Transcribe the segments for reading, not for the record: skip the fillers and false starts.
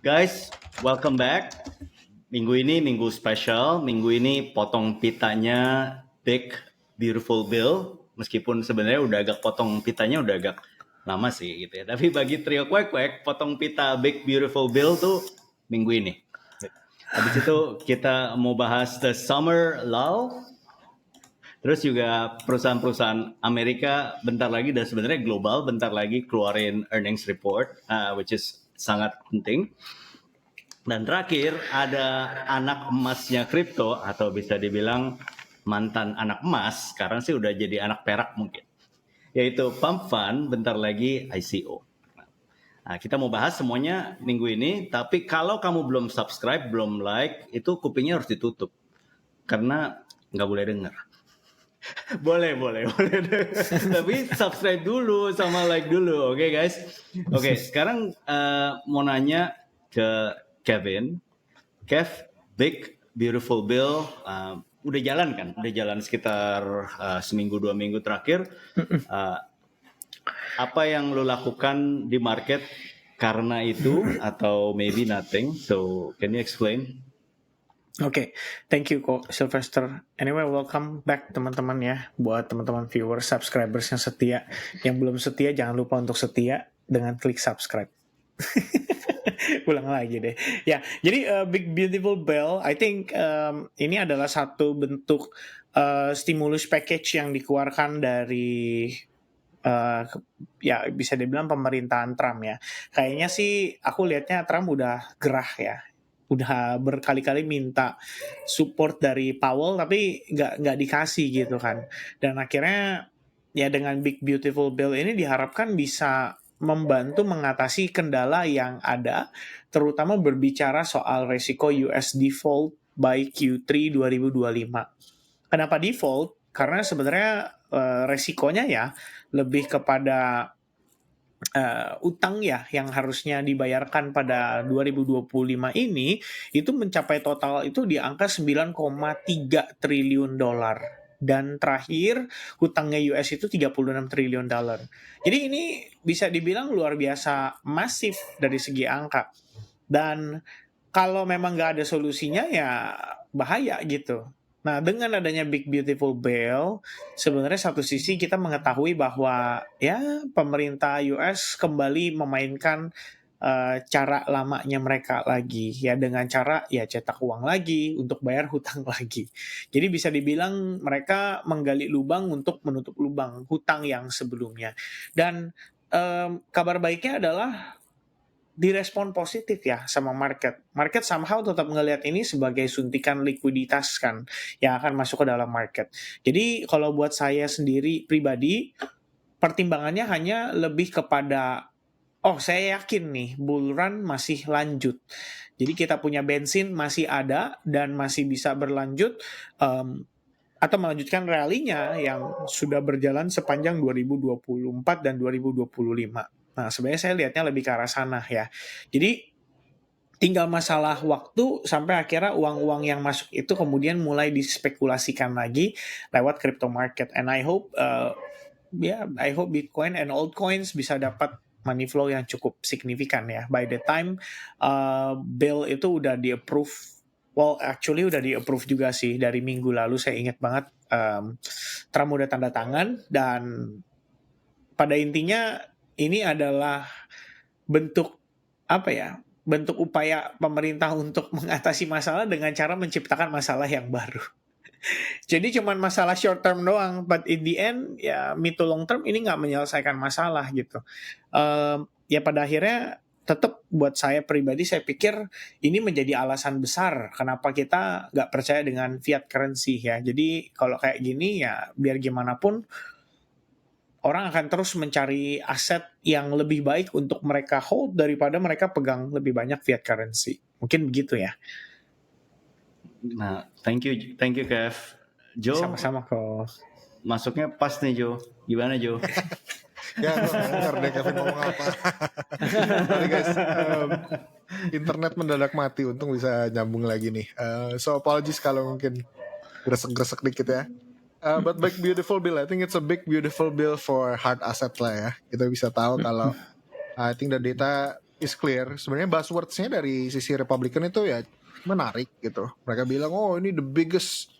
Guys, welcome back. Minggu ini minggu spesial. Minggu ini potong pitanya Big Beautiful Bill. Meskipun sebenarnya udah agak potong pitanya udah agak lama sih gitu ya. Tapi bagi trio kwek-kwek, potong pita Big Beautiful Bill tuh minggu ini. Habis itu kita mau bahas The Summer Lull. Terus juga perusahaan-perusahaan Amerika bentar lagi dan sebenarnya global bentar lagi keluarin earnings report, which is sangat penting. Dan terakhir ada anak emasnya kripto atau bisa dibilang mantan anak emas, sekarang sih udah jadi anak perak mungkin. Yaitu Pump Fund bentar lagi ICO. Nah, kita mau bahas semuanya minggu ini, tapi kalau kamu belum subscribe, belum like, itu kupingnya harus ditutup. Karena nggak boleh dengar. boleh. Tapi subscribe dulu sama like dulu, oke guys? Oke, sekarang mau nanya ke Kevin. Kev, Big Beautiful Bill, udah jalan kan? Udah jalan sekitar seminggu 2 minggu terakhir. Apa yang lo lakukan di market karena itu atau maybe nothing? So, can you explain? Oke, thank you kok Sylvester. Anyway, welcome back teman-teman ya. Buat teman-teman viewers, subscribers yang setia. Yang belum setia, jangan lupa untuk setia dengan klik subscribe. Ulang lagi deh. Ya, jadi Big Beautiful Bill, I think ini adalah satu bentuk stimulus package yang dikeluarkan dari ya bisa dibilang pemerintahan Trump ya. Kayaknya sih aku lihatnya Trump udah gerah ya. Udah berkali-kali minta support dari Powell tapi nggak dikasih gitu kan. Dan akhirnya ya dengan Big Beautiful Bill ini diharapkan bisa membantu mengatasi kendala yang ada, terutama berbicara soal resiko US default by Q3 2025. Kenapa default? Karena sebenarnya resikonya ya lebih kepada utang ya yang harusnya dibayarkan pada 2025 ini itu mencapai total itu di angka 9,3 triliun dolar. Dan terakhir hutangnya US itu 36 triliun dolar. Jadi ini bisa dibilang luar biasa masif dari segi angka. Dan kalau memang nggak ada solusinya ya bahaya gitu. Nah, dengan adanya Big Beautiful Bill, sebenarnya satu sisi kita mengetahui bahwa ya pemerintah US kembali memainkan cara lamanya mereka lagi ya dengan cara ya cetak uang lagi untuk bayar hutang lagi. Jadi bisa dibilang mereka menggali lubang untuk menutup lubang hutang yang sebelumnya. Dan kabar baiknya adalah direspon positif ya sama market. Market somehow tetap ngelihat ini sebagai suntikan likuiditas kan yang akan masuk ke dalam market. Jadi kalau buat saya sendiri pribadi, pertimbangannya hanya lebih kepada saya yakin nih bull run masih lanjut. Jadi kita punya bensin masih ada dan masih bisa berlanjut atau melanjutkan rally-nya yang sudah berjalan sepanjang 2024 dan 2025. Nah, sebenarnya saya lihatnya lebih ke arah sana ya. Jadi tinggal masalah waktu sampai akhirnya uang-uang yang masuk itu kemudian mulai dispekulasikan lagi lewat crypto market. And I hope I hope Bitcoin and altcoins bisa dapat money flow yang cukup signifikan ya. By the time bill itu udah di-approve, well actually udah di-approve juga sih dari minggu lalu. Saya ingat banget Trump udah tanda tangan dan pada intinya ini adalah bentuk bentuk upaya pemerintah untuk mengatasi masalah dengan cara menciptakan masalah yang baru. Jadi cuman masalah short term doang, but in the end ya mid to long term ini nggak menyelesaikan masalah gitu. Ya pada akhirnya tetap buat saya pribadi saya pikir ini menjadi alasan besar kenapa kita nggak percaya dengan fiat currency ya. Jadi kalau kayak gini ya biar gimana pun orang akan terus mencari aset yang lebih baik untuk mereka hold daripada mereka pegang lebih banyak fiat currency. Mungkin begitu ya. Nah, thank you Kev. Jo, sama-sama kok. Masuknya pas nih Jo. Gimana Jo? Ya, gue gak denger deh Kevin ngomong apa. Sorry guys, internet mendadak mati, untung bisa nyambung lagi nih. So apologies kalau mungkin gresek-gresek dikit ya. But Big Beautiful Bill, I think it's a big beautiful bill for hard asset lah ya. Kita bisa tahu kalau I think the data is clear. Sebenarnya buzzwords-nya dari sisi Republican itu ya menarik gitu. Mereka bilang, oh ini the biggest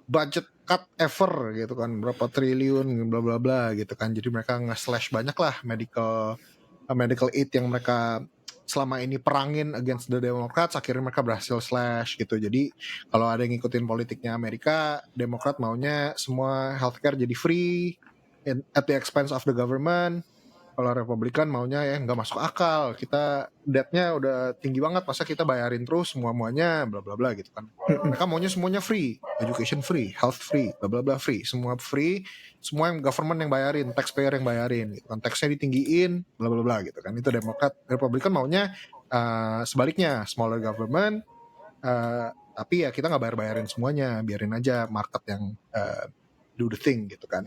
budget cut ever gitu kan, berapa triliun, bla bla bla gitu kan. Jadi mereka nge-slash banyak lah medical aid yang mereka selama ini perangin against the Democrats, akhirnya mereka berhasil slash gitu. Jadi kalau ada yang ngikutin politiknya Amerika, Demokrat maunya semua healthcare jadi free at the expense of the government. Kalau Republikan maunya ya nggak masuk akal, kita debt-nya udah tinggi banget, masa kita bayarin terus semuanya bla bla bla gitu kan. Mereka maunya semuanya free, education free, health free, bla bla bla free, semua free, semua yang government yang bayarin, taxpayer yang bayarin gitu kan, taxnya ditinggiin bla bla bla gitu kan. Itu Demokrat. Republikan maunya sebaliknya, smaller government, tapi ya kita nggak bayarin semuanya, biarin aja market yang do the thing gitu kan.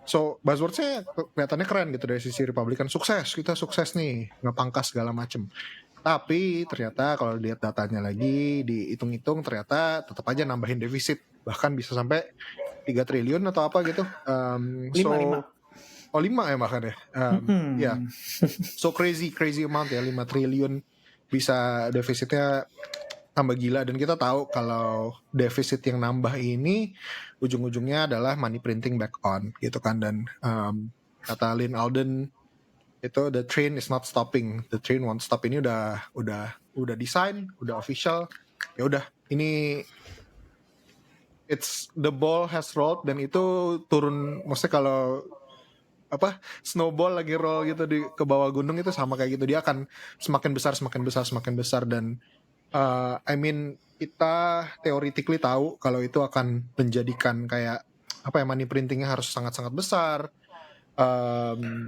So buzzword-nya kelihatannya keren gitu dari sisi Republikan, sukses, kita sukses nih, ngepangkas segala macem. Tapi ternyata kalau lihat datanya lagi, dihitung-hitung ternyata tetap aja nambahin defisit, bahkan bisa sampai 3 triliun atau apa gitu. Lima. Oh 5 ya bahkan ya. Ya. So crazy amount ya, 5 triliun bisa defisitnya tambah gila. Dan kita tahu kalau defisit yang nambah ini ujung-ujungnya adalah money printing back on gitu kan. Dan kata Lynn Alden itu, the train is not stopping, the train won't stop. Ini udah design, udah official, ya udah ini it's the ball has rolled. Dan itu turun, maksudnya kalau snowball lagi roll gitu ke bawah gunung, itu sama kayak gitu, dia akan semakin besar. Dan I mean kita theoretically tahu kalau itu akan menjadikan kayak money printingnya harus sangat-sangat besar.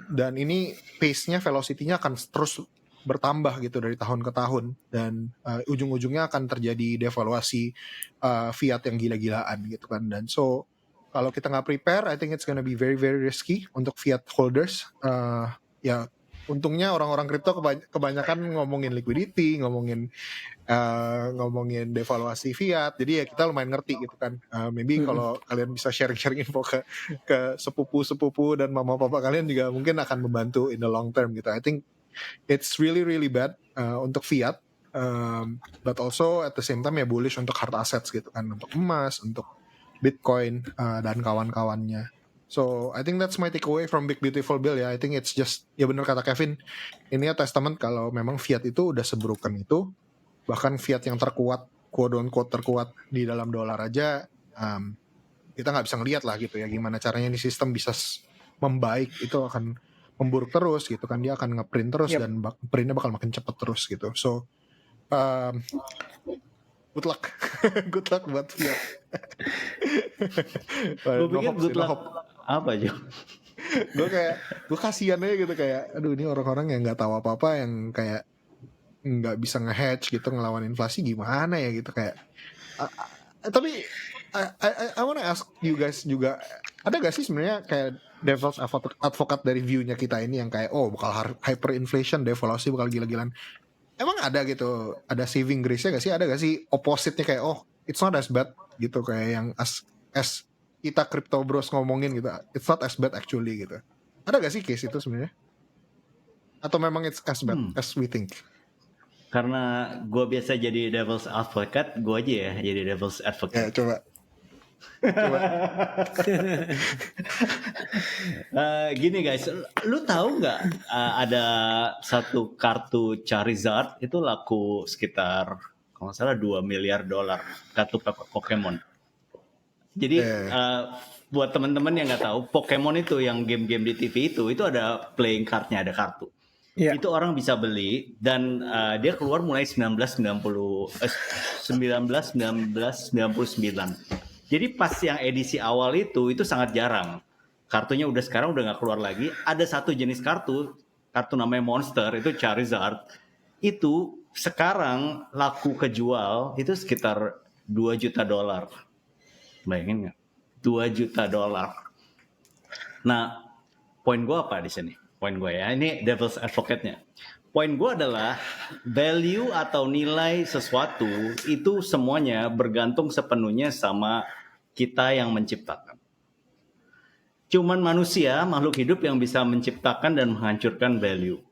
Dan ini pace-nya, velocity-nya akan terus bertambah gitu dari tahun ke tahun. Dan ujung-ujungnya akan terjadi devaluasi fiat yang gila-gilaan gitu kan. Dan so kalau kita nggak prepare, I think it's gonna be very very risky untuk fiat holders. Ya untungnya orang-orang kripto kebanyakan ngomongin liquidity, ngomongin devaluasi fiat. Jadi ya kita lumayan ngerti gitu kan. Maybe kalau kalian bisa sharing info ke sepupu dan mama papa kalian juga mungkin akan membantu in the long term gitu. I think it's really really bad untuk fiat, but also at the same time ya bullish untuk hard assets gitu kan, untuk emas, untuk Bitcoin dan kawan-kawannya. So I think that's my takeaway from Big Beautiful Bill ya. I think it's just, ya benar kata Kevin, ini ya testament kalau memang fiat itu udah sebroken itu. Bahkan fiat yang terkuat, quote on quote terkuat di dalam dolar aja, kita nggak bisa ngeliat lah gitu ya gimana caranya ini sistem bisa membaik, itu akan memburuk terus gitu kan. Dia akan ngeprint terus dan printnya bakal makin cepet terus gitu. So good luck. Good luck buat fiat. Gue pikir good luck apa aja? gue kasihan aja gitu, kayak aduh ini orang-orang yang nggak tahu apa-apa, yang kayak nggak bisa nge-hedge gitu ngelawan inflasi, gimana ya gitu kayak. Tapi I wanna ask you guys juga, ada gak sih sebenarnya kayak devil's advocate dari view-nya kita ini yang kayak bakal hyperinflation, devaluasi bakal gila-gilaan. Emang ada gitu, ada saving grace-nya gak sih? Ada gak sih opposite-nya kayak it's not as bad gitu, kayak yang as kita crypto bros ngomongin gitu, it's not as bad actually gitu. Ada gak sih case itu sebenarnya? Atau memang it's as bad as we think? Karena gue biasa jadi devil's advocate, gue aja ya jadi devil's advocate. Ya, coba. Gini guys, lu tahu nggak ada satu kartu Charizard itu laku sekitar kalau nggak salah $2 miliar, kartu Pokemon. Jadi buat teman-teman yang nggak tahu, Pokemon itu yang game-game di TV itu ada playing cardnya, ada kartu. Yeah. Itu orang bisa beli dan dia keluar mulai 1999. Jadi pas yang edisi awal itu sangat jarang. Kartunya sekarang udah nggak keluar lagi. Ada satu jenis kartu namanya Monster, itu Charizard. Itu sekarang laku kejual itu sekitar $2 juta. Bayangin nggak? $2 juta. Nah, poin gue apa di sini? Poin gue ya, ini devil's advocate-nya. Poin gue adalah value atau nilai sesuatu itu semuanya bergantung sepenuhnya sama kita yang menciptakan. Cuman manusia, makhluk hidup yang bisa menciptakan dan menghancurkan value.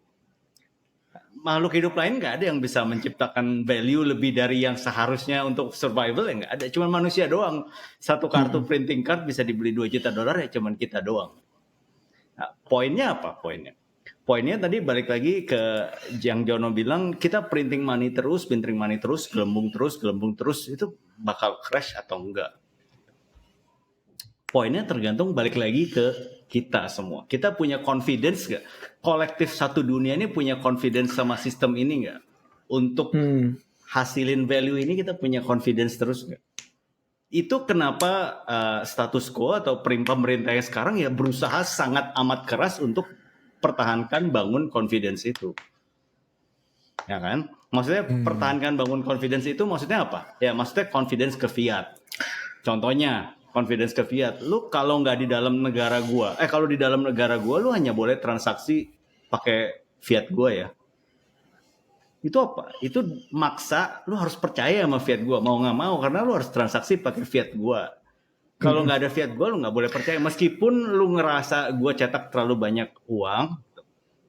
makhluk hidup lain nggak ada yang bisa menciptakan value lebih dari yang seharusnya untuk survival, ya nggak ada. Cuman manusia doang. Satu kartu printing card bisa dibeli $2 juta ya cuman kita doang. Nah, poinnya apa? Poinnya tadi balik lagi ke yang Jono bilang, kita printing money terus, gelembung terus, itu bakal crash atau enggak? Poinnya tergantung balik lagi ke kita semua. Kita punya confidence nggak? Kolektif satu dunia ini punya confidence sama sistem ini nggak? Untuk hasilin value ini kita punya confidence terus nggak? Itu kenapa status quo atau pemerintahnya sekarang ya berusaha sangat amat keras untuk pertahankan bangun confidence itu. Ya kan? Maksudnya pertahankan bangun confidence itu maksudnya apa? Ya maksudnya confidence ke fiat. Contohnya confidence ke fiat. Lu kalau nggak di dalam negara gua, kalau di dalam negara gua lu hanya boleh transaksi pakai fiat gua ya. Itu apa? Itu maksa lu harus percaya sama fiat gua, mau nggak mau, karena lu harus transaksi pakai fiat gua. Kalau nggak ada fiat gua, lu nggak boleh percaya. Meskipun lu ngerasa gua cetak terlalu banyak uang,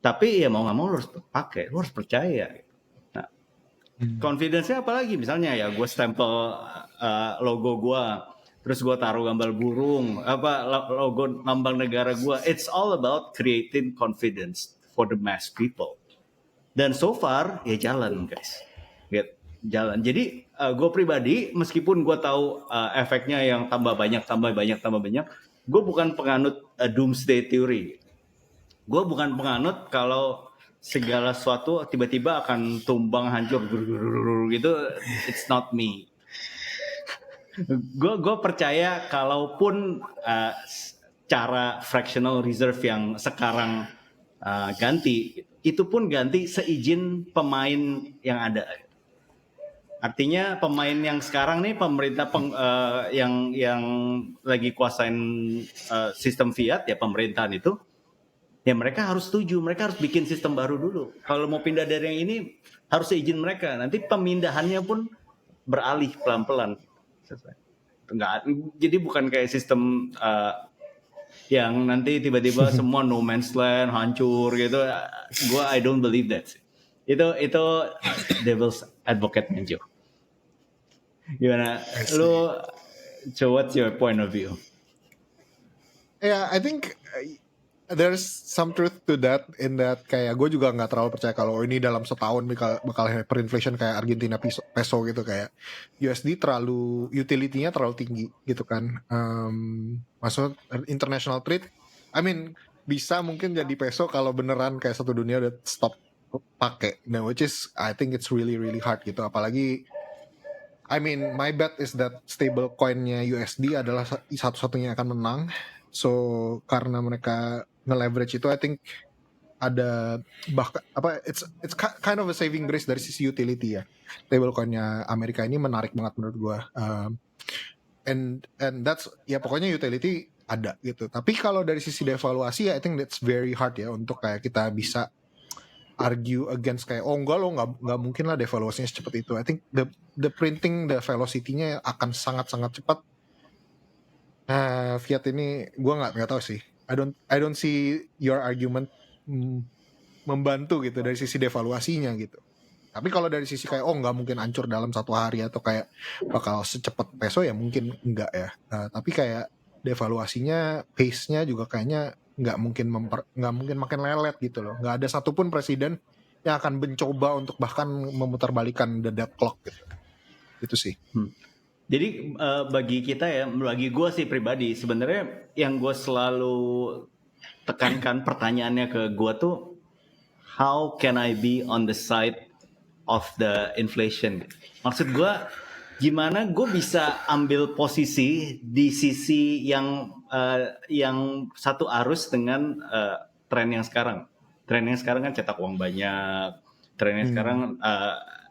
tapi ya mau nggak mau lu harus pakai, lu harus percaya. Nah, confidence-nya apalagi? Misalnya ya gua stempel logo gua, terus gue taruh gambar burung, logo lambang negara gue. It's all about creating confidence for the mass people. Dan so far ya jalan guys, jalan. Jadi gue pribadi meskipun gue tahu efeknya yang tambah banyak, gue bukan penganut doomsday theory. Gue bukan penganut kalau segala sesuatu tiba-tiba akan tumbang hancur gitu. It's not me. Gue percaya kalaupun cara fractional reserve yang sekarang ganti, itu pun ganti seizin pemain yang ada. Artinya pemain yang sekarang nih pemerintah yang lagi kuasain sistem fiat ya pemerintahan itu, ya mereka harus setuju, mereka harus bikin sistem baru dulu. Kalau mau pindah dari yang ini harus seizin mereka. Nanti pemindahannya pun beralih pelan-pelan. Enggak, jadi bukan kayak sistem yang nanti tiba-tiba semua no man's land hancur gitu. I don't believe that. Itu devil's advocate nya Jo. Gimana? Lu, so what's your point of view? Yeah, I think there's some truth to that, in that kayak gue juga nggak terlalu percaya kalau ini dalam setahun bakal hyperinflation kayak Argentina peso gitu, kayak USD terlalu utility-nya terlalu tinggi gitu kan. Maksud international trade, I mean bisa mungkin jadi peso kalau beneran kayak satu dunia udah stop pakai. Nah, which is I think it's really hard gitu. Apalagi I mean my bet is that stable coin-nya USD adalah satu-satunya yang akan menang. So karena mereka nge-leverage itu, I think ada bahkan it's kind of a saving grace dari sisi utility ya. Stablecoin-nya Amerika ini menarik banget menurut gua. And that's ya pokoknya utility ada gitu. Tapi kalau dari sisi devaluasi, I think that's very hard ya untuk kayak kita bisa argue against kayak enggak mungkin lah devaluasinya secepat itu. I think the printing, the velocity-nya akan sangat cepat. Fiat ini gue nggak tahu sih. I don't see your argument membantu gitu dari sisi devaluasinya gitu. Tapi kalau dari sisi kayak nggak mungkin hancur dalam satu hari atau kayak bakal secepat peso ya mungkin enggak ya. Tapi kayak devaluasinya, pace-nya juga kayaknya nggak mungkin makin lelet gitu loh. Nggak ada satupun presiden yang akan mencoba untuk bahkan memutarbalikkan the dead clock gitu. Itu sih. Jadi bagi kita ya, bagi gue sih pribadi, sebenarnya yang gue selalu tekankan pertanyaannya ke gue tuh, how can I be on the side of the inflation? Maksud gue, gimana gue bisa ambil posisi di sisi yang satu arus dengan tren yang sekarang. Tren yang sekarang kan cetak uang banyak, tren yang sekarang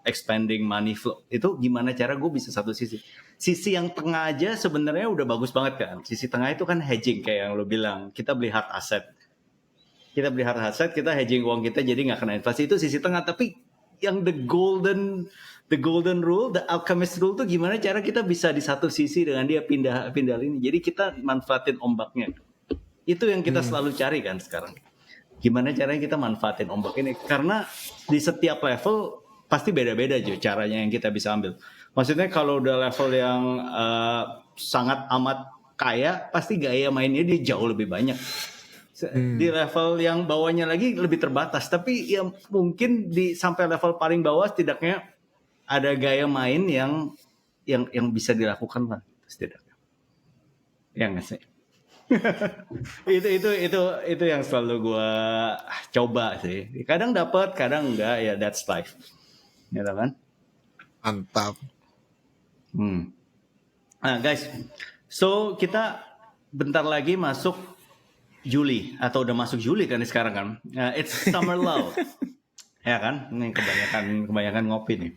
expanding money flow. Itu gimana cara gue bisa satu sisi. Sisi yang tengah aja sebenarnya udah bagus banget kan. Sisi tengah itu kan hedging kayak yang lo bilang. Kita beli hard asset. Kita hedging uang kita jadi nggak kena inflasi. Itu sisi tengah. Tapi yang the golden rule, the alchemist rule tuh gimana cara kita bisa di satu sisi dengan dia pindah ini. Jadi kita manfaatin ombaknya. Itu yang kita selalu cari kan sekarang. Gimana caranya kita manfaatin ombak ini? Karena di setiap level pasti beda-beda aja caranya yang kita bisa ambil. Maksudnya kalau udah level yang sangat amat kaya, pasti gaya mainnya dia jauh lebih banyak. Di level yang bawahnya lagi lebih terbatas, tapi ya mungkin di sampai level paling bawah setidaknya ada gaya main yang bisa dilakukan lah setidaknya. Ya nggak sih? itu yang selalu gue coba sih. Kadang dapat, kadang enggak, ya that's life. Gitu kan? Mantap. Nah guys, so kita bentar lagi masuk Juli, atau udah masuk Juli kan sekarang kan? It's summer lull. Ya kan? Ini kebanyakan ngopi nih.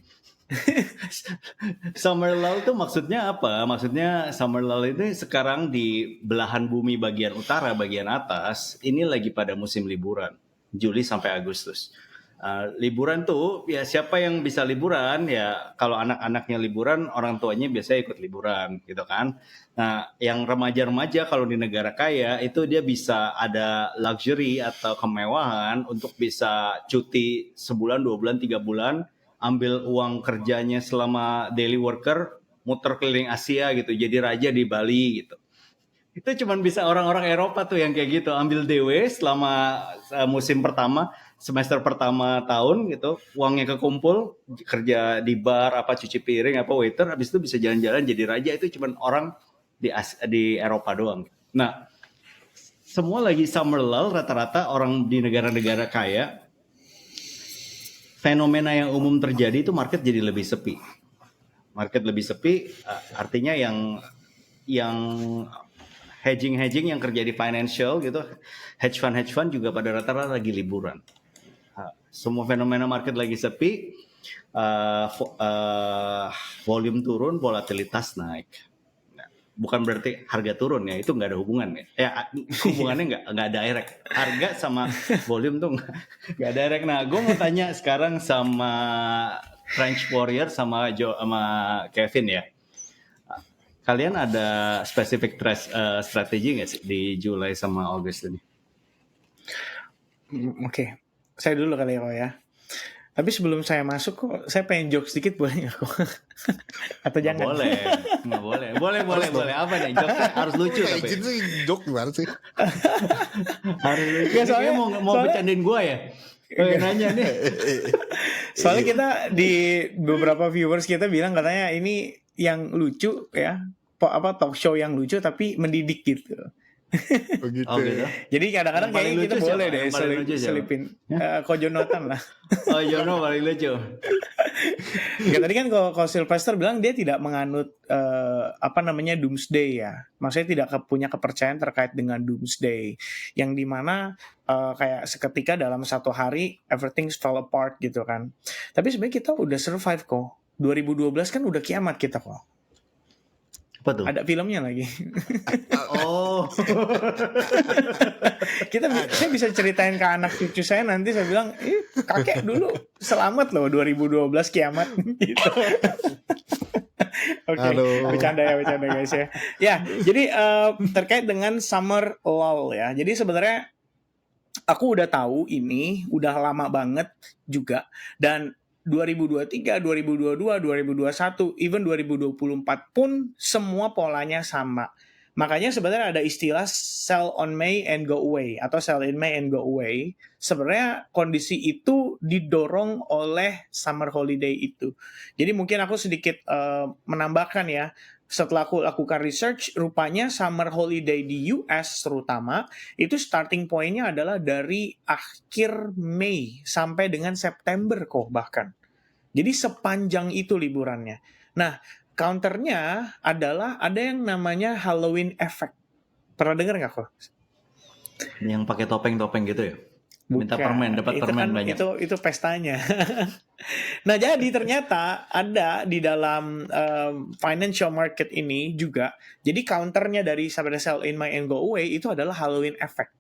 Summer lull itu maksudnya apa? Maksudnya summer lull ini sekarang di belahan bumi bagian utara, bagian atas, ini lagi pada musim liburan. Juli sampai Agustus. Liburan tuh, ya siapa yang bisa liburan, ya kalau anak-anaknya liburan, orang tuanya biasanya ikut liburan gitu kan. Nah, yang remaja-remaja kalau di negara kaya, itu dia bisa ada luxury atau kemewahan untuk bisa cuti sebulan, 2 bulan, 3 bulan, ambil uang kerjanya selama daily worker, muter keliling Asia gitu, jadi raja di Bali gitu. Itu cuma bisa orang-orang Eropa tuh yang kayak gitu, ambil DW selama musim pertama, semester pertama tahun gitu, uangnya kekumpul, kerja di bar, apa cuci piring, apa waiter, habis itu bisa jalan-jalan jadi raja. Itu cuma orang di Eropa doang. Nah, semua lagi summer lull, rata-rata orang di negara-negara kaya, fenomena yang umum terjadi itu market jadi lebih sepi. Market lebih sepi, artinya yang hedging yang kerja di financial gitu, hedge fund juga pada rata-rata lagi liburan. Semua fenomena market lagi sepi, volume turun, volatilitas naik. Bukan berarti harga turun ya, itu nggak ada hubungan ya. Hubungannya nggak direct. Harga sama volume tuh nggak direct. Nah, gue mau tanya sekarang sama French Warrior sama Kevin ya. Kalian ada spesifik strategi nggak sih di Juli sama August ini? Oke. Saya dulu kali ya. Tapi sebelum saya masuk kok, saya pengen joke sedikit boleh nggak kok? Atau jangan? Nggak boleh. Boleh. Apa nih? Jokesnya harus lucu tapi. Izin sih, joke gimana sih? Harus lucu. Nggak, soalnya mau bercandain gue ya? Nanya nih. Soalnya kita di beberapa viewers kita bilang katanya ini yang lucu ya, talk show yang lucu tapi mendidik gitu. Begitu. Oh gitu. Jadi kadang-kadang kayaknya kita boleh deh selipin Kojonotan lah. Oh Jono paling lucu. Ya, tadi kan kalau Sylvester bilang dia tidak menganut doomsday ya. Maksudnya tidak punya kepercayaan terkait dengan doomsday. Yang dimana kayak seketika dalam satu hari everything fell apart gitu kan. Tapi sebenarnya kita udah survive kok. 2012 kan udah kiamat kita kok. Apa tuh? Ada filmnya lagi. Oh. Saya bisa ceritain ke anak cucu saya nanti, saya bilang, kakek dulu selamat loh 2012 kiamat gitu. Oke, bercanda guys ya. Ya, jadi terkait dengan summer lull ya. Jadi sebenarnya aku udah tahu ini udah lama banget juga, dan 2023, 2022, 2021, even 2024 pun semua polanya sama. Makanya sebenarnya ada istilah sell on May and go away atau sell in May and go away. Sebenarnya kondisi itu didorong oleh summer holiday itu. Jadi mungkin aku sedikit menambahkan ya. Setelah aku lakukan research, rupanya summer holiday di US terutama, itu starting point-nya adalah dari akhir Mei sampai dengan September kok bahkan. Jadi sepanjang itu liburannya. Nah, counternya adalah ada yang namanya Halloween effect. Pernah dengar nggak kok? Yang pakai topeng-topeng gitu ya? Minta permen, dapat permen kan, banyak. Itu pestanya. Nah, jadi ternyata ada di dalam financial market ini juga. Jadi counternya dari sell in May and go away itu adalah Halloween effect.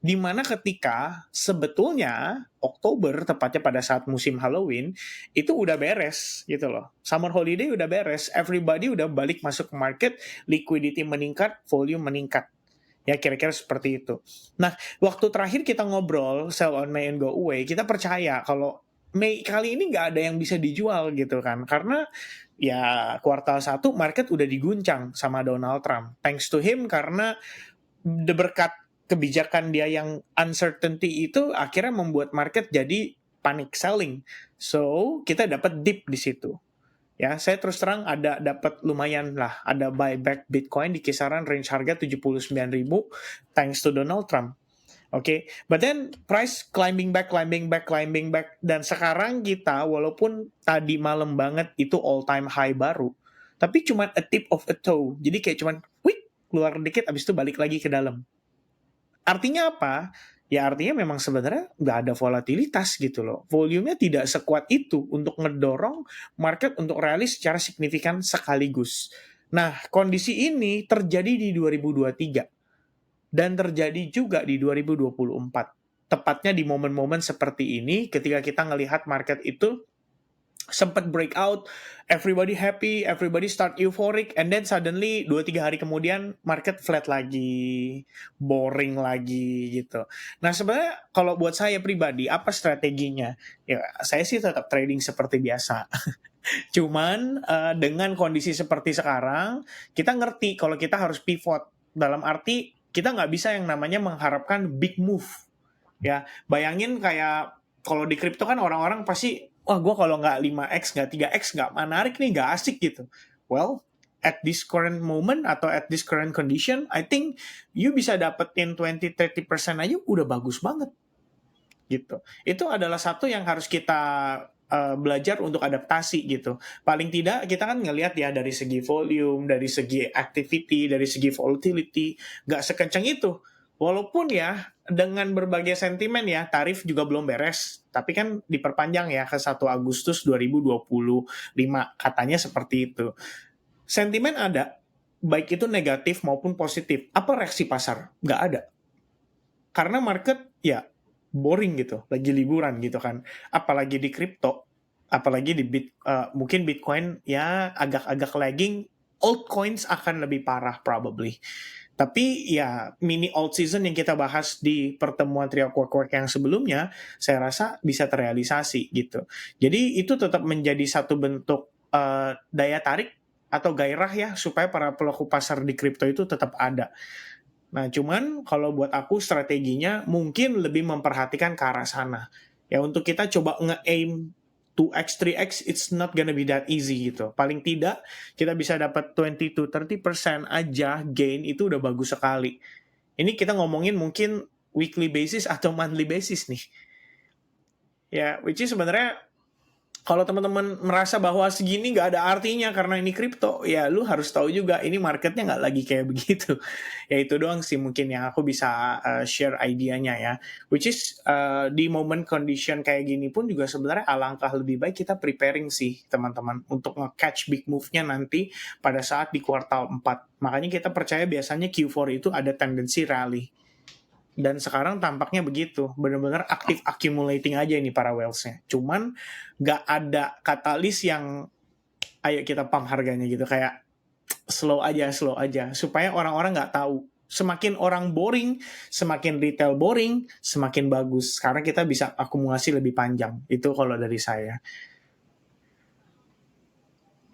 Di mana ketika sebetulnya Oktober, tepatnya pada saat musim Halloween, itu udah beres gitu loh. Summer holiday udah beres, everybody udah balik masuk ke market, liquidity meningkat, volume meningkat. Ya kira-kira seperti itu. Nah, waktu terakhir kita ngobrol sell on May and go away, kita percaya kalau Mei kali ini nggak ada yang bisa dijual gitu kan. Karena ya kuartal 1 market udah diguncang sama Donald Trump. Thanks to him karena berkat kebijakan dia yang uncertainty itu akhirnya membuat market jadi panic selling. So, kita dapat dip di situ. Ya, saya terus terang dapat lumayan lah, ada buyback Bitcoin di kisaran range harga 79.000 thanks to Donald Trump. Oke, but then price climbing back, dan sekarang kita walaupun tadi malam banget itu all time high baru, tapi cuma a tip of a toe. Jadi kayak cuman quick keluar dikit abis itu balik lagi ke dalam. Artinya apa? Ya artinya memang sebenarnya nggak ada volatilitas gitu loh. Volumenya tidak sekuat itu untuk ngedorong market untuk rally secara signifikan sekaligus. Nah, kondisi ini terjadi di 2023 dan terjadi juga di 2024. Tepatnya di momen-momen seperti ini ketika kita ngelihat market itu sempat breakout, everybody happy, everybody start euphoric, and then suddenly 2-3 hari kemudian market flat lagi, boring lagi gitu. Nah sebenarnya kalau buat saya pribadi, apa strateginya? Ya saya sih tetap trading seperti biasa. Cuman dengan kondisi seperti sekarang, kita ngerti kalau kita harus pivot. Dalam arti kita nggak bisa yang namanya mengharapkan big move. Ya, bayangin kayak kalau di kripto kan orang-orang pasti, wah gue kalau nggak 5x, nggak 3x, nggak menarik nih, nggak asik gitu. Well, at this current moment atau at this current condition, I think you bisa dapetin 20-30% aja udah bagus banget. Gitu. Itu adalah satu yang harus kita belajar untuk adaptasi gitu. Paling tidak kita kan ngelihat ya dari segi volume, dari segi activity, dari segi volatility, nggak sekencang itu. Walaupun ya dengan berbagai sentimen ya, tarif juga belum beres, tapi kan diperpanjang ya ke 1 Agustus 2025, katanya seperti itu. Sentimen ada, baik itu negatif maupun positif. Apa reaksi pasar? Nggak ada. Karena market ya boring gitu, lagi liburan gitu kan. Apalagi di kripto, apalagi di mungkin Bitcoin ya agak-agak lagging, altcoins akan lebih parah probably. Tapi ya mini alt season yang kita bahas di pertemuan Trio Quark yang sebelumnya, saya rasa bisa terrealisasi gitu. Jadi itu tetap menjadi satu bentuk daya tarik atau gairah ya supaya para pelaku pasar di kripto itu tetap ada. Nah, cuman kalau buat aku strateginya mungkin lebih memperhatikan ke arah sana. Ya untuk kita coba nge-aim 2x, 3x, it's not gonna be that easy gitu. Paling tidak kita bisa dapat 20-30% aja gain itu udah bagus sekali. Ini kita ngomongin mungkin weekly basis atau monthly basis nih. Ya, which is sebenarnya kalau teman-teman merasa bahwa segini nggak ada artinya karena ini kripto, ya lu harus tahu juga ini marketnya nggak lagi kayak begitu. Ya itu doang sih mungkin yang aku bisa share idenya ya. Which is di moment condition kayak gini pun juga sebenarnya alangkah lebih baik kita preparing sih teman-teman untuk nge-catch big move-nya nanti pada saat di kuartal 4. Makanya kita percaya biasanya Q4 itu ada tendensi rally. Dan sekarang tampaknya begitu, benar-benar aktif accumulating aja ini para whales-nya. Cuman nggak ada katalis yang ayo kita pump harganya gitu, kayak slow aja, supaya orang-orang nggak tahu. Semakin orang boring, semakin retail boring, semakin bagus. Karena kita bisa akumulasi lebih panjang. Itu kalau dari saya.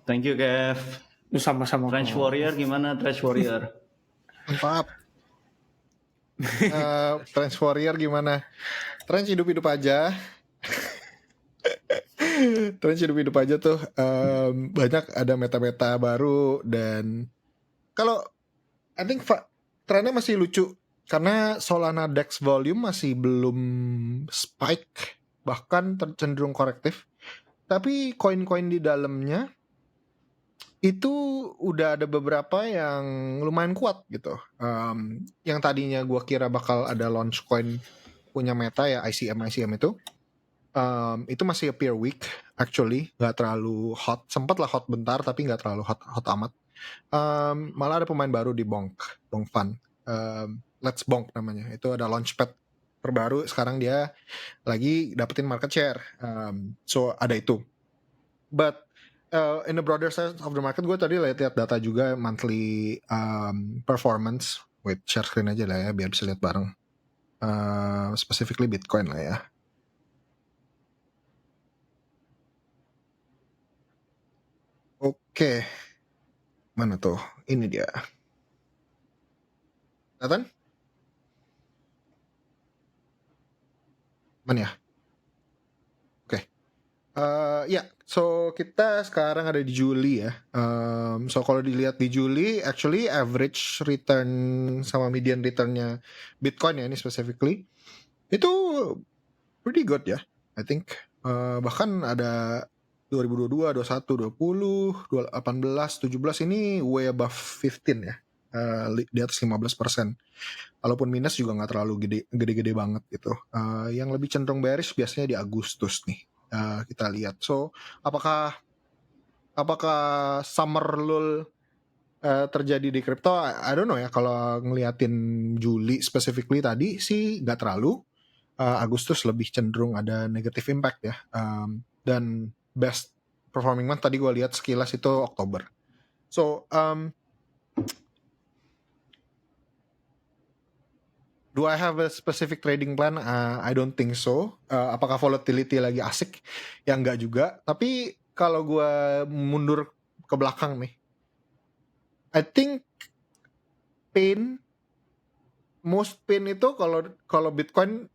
Thank you, Kev. Sama-sama. Trench Warrior gimana, Trench Warrior? Mantap. Trench Warrior gimana? Trench hidup-hidup aja. Trench hidup-hidup aja tuh. Banyak ada meta-meta baru. Dan kalau I think trennya masih lucu. Karena Solana DEX volume masih belum spike. Bahkan cenderung korektif. Tapi koin-koin di dalamnya itu udah ada beberapa yang lumayan kuat gitu. Yang tadinya gue kira bakal ada launch coin punya Meta ya, ICM itu masih appear weak actually, nggak terlalu hot. Sempat lah hot bentar tapi nggak terlalu hot amat. Malah ada pemain baru di Bonk Fund, Let's Bonk namanya. Itu ada launchpad terbaru, sekarang dia lagi dapetin market share. So ada itu. But in the broader sense of the market, gue tadi lihat data juga monthly performance Wait, share screen aja lah ya biar bisa lihat bareng. Specifically Bitcoin lah ya. Oke, mana tuh? Ini dia. Kelihatan? Mana ya? Oke. Ya, so kita sekarang ada di Juli ya. So kalau dilihat di Juli, actually average return sama median returnnya Bitcoin ya ini specifically itu pretty good ya. I think bahkan ada 2022, 21, 20, 18, 17 ini way above 15 ya. Di atas 15%. Walaupun minus juga nggak terlalu gede-gede banget gitu. Yang lebih cenderung bearish biasanya di Agustus nih. Kita lihat. So, apakah summer lull terjadi di crypto? I don't know ya. Kalau ngeliatin Juli specifically tadi sih nggak terlalu. Agustus lebih cenderung ada negative impact ya. Dan best performing month tadi gue lihat sekilas itu Oktober. So, do I have a specific trading plan? I don't think so. Apakah volatility lagi asik? Ya enggak juga. Tapi kalau gue mundur ke belakang nih, I think most pain itu kalau Bitcoin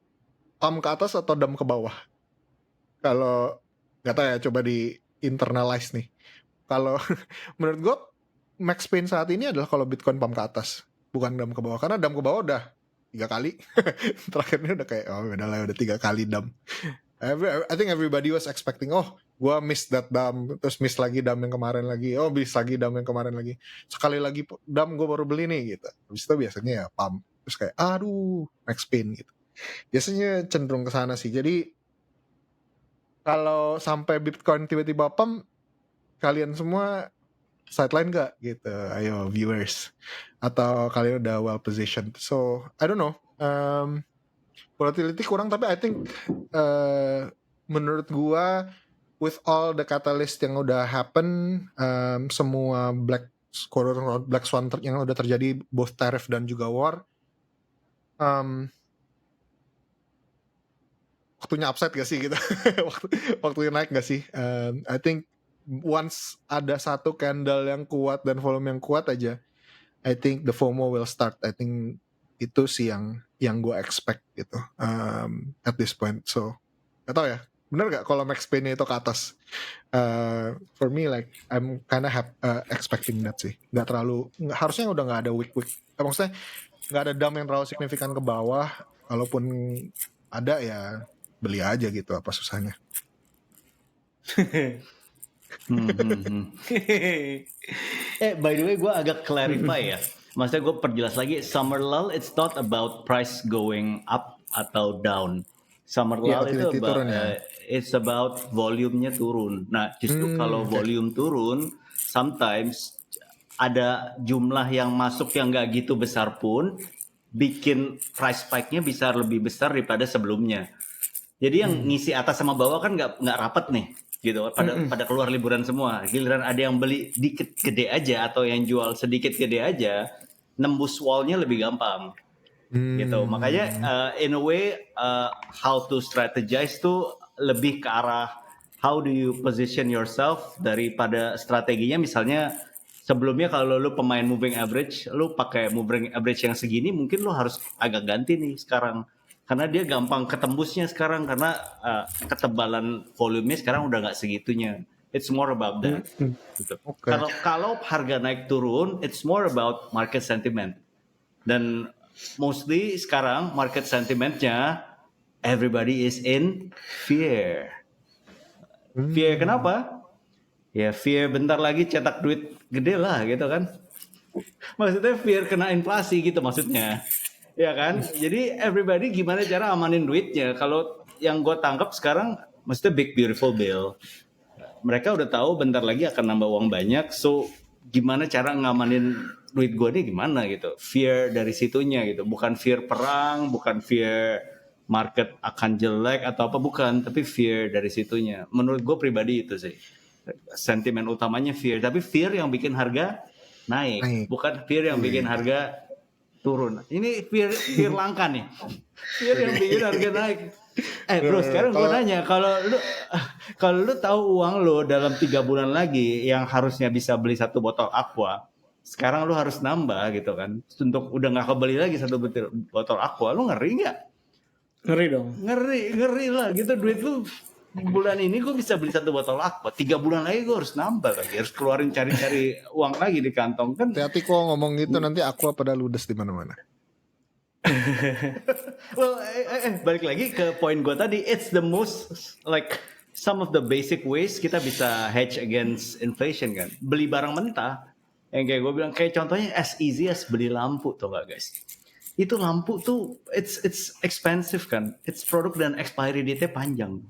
pump ke atas atau dump ke bawah. Kalau nggak tahu ya, coba di internalize nih. Kalau menurut gue max pain saat ini adalah kalau Bitcoin pump ke atas, bukan dump ke bawah. Karena dump ke bawah udah 3 kali. Terakhirnya udah kayak udah 3 kali dump. I think everybody was expecting, gue miss that dump, terus miss lagi dump yang kemarin lagi, miss lagi dump yang kemarin lagi, sekali lagi dump gue baru beli nih gitu. Habis itu biasanya ya pump, terus kayak aduh max pain gitu. Biasanya cenderung ke sana sih. Jadi kalau sampai Bitcoin tiba-tiba pump, kalian semua sideline gak gitu? Ayo viewers, atau kalian udah well positioned? So I don't know. Volatility kurang, tapi I think menurut gua with all the catalyst yang udah happen, semua black swan yang udah terjadi, both tariff dan juga war, waktunya upside gak sih gitu? waktunya naik gak sih? I think once ada satu candle yang kuat dan volume yang kuat aja, I think the FOMO will start. I think itu sih yang gue expect gitu at this point. So gak tau ya, bener gak kalau max pain itu ke atas? For me like I'm kinda expecting that sih. Harusnya udah gak ada wick. Maksudnya gak ada dump yang terlalu signifikan ke bawah. Kalaupun ada ya beli aja gitu, apa susahnya. By the way, gue agak clarify ya. Maksudnya gue perjelas lagi, summer lull it's not about price going up atau down. Summer lull itu about, it's about volume-nya turun. Nah, justru kalau volume turun, sometimes ada jumlah yang masuk yang nggak gitu besar pun, bikin price spike-nya bisa lebih besar daripada sebelumnya. Jadi yang ngisi atas sama bawah kan nggak rapat nih, gitu. Pada keluar liburan semua. Giliran ada yang beli dikit gede aja atau yang jual sedikit gede aja, nembus wall-nya lebih gampang. Gitu. Makanya in a way how to strategize tuh lebih ke arah how do you position yourself daripada strateginya. Misalnya sebelumnya kalau lu pemain moving average, lu pakai moving average yang segini, mungkin lu harus agak ganti nih sekarang. Karena dia gampang ketembusnya sekarang karena ketebalan volumenya sekarang udah nggak segitunya. It's more about that. Gitu. Okay. Kalau harga naik turun, it's more about market sentiment. Dan mostly sekarang market sentimentnya everybody is in fear. Fear kenapa? Ya fear bentar lagi cetak duit gede lah gitu kan. Maksudnya fear kena inflasi gitu maksudnya. Ya kan? Jadi everybody gimana cara amanin duitnya. Kalau yang gue tangkap sekarang maksudnya big beautiful bill. Mereka udah tahu bentar lagi akan nambah uang banyak. So gimana cara ngamanin duit gue nih gimana gitu. Fear dari situnya gitu. Bukan fear perang, bukan fear market akan jelek atau apa, bukan. Tapi fear dari situnya. Menurut gue pribadi itu sih. Sentimen utamanya fear. Tapi fear yang bikin harga naik. Bukan fear yang bikin harga turun. Ini fear langka nih. Fear yang bikin harga naik. Bro, sekarang gue nanya, kalau lu tahu uang lu dalam 3 bulan lagi yang harusnya bisa beli 1 botol Aqua, sekarang lu harus nambah gitu kan. Untuk udah nggak kebeli lagi 1 botol Aqua, lu ngeri nggak? Ngeri dong. Ngeri lah gitu. Duit lu bulan ini gue bisa beli 1 botol Aqua, 3 bulan lagi gue harus nambah lagi, harus keluarin cari uang lagi di kantong kan. Hati-hati kok ngomong gitu, nanti Aqua pada ludes di mana-mana. Well, balik lagi ke poin gue tadi, it's the most like some of the basic ways kita bisa hedge against inflation kan. Beli barang mentah, yang kayak gue bilang, kayak contohnya as easy as beli lampu tuh gak guys. Itu lampu tuh it's expensive kan, it's produk dan expiry date-nya panjang.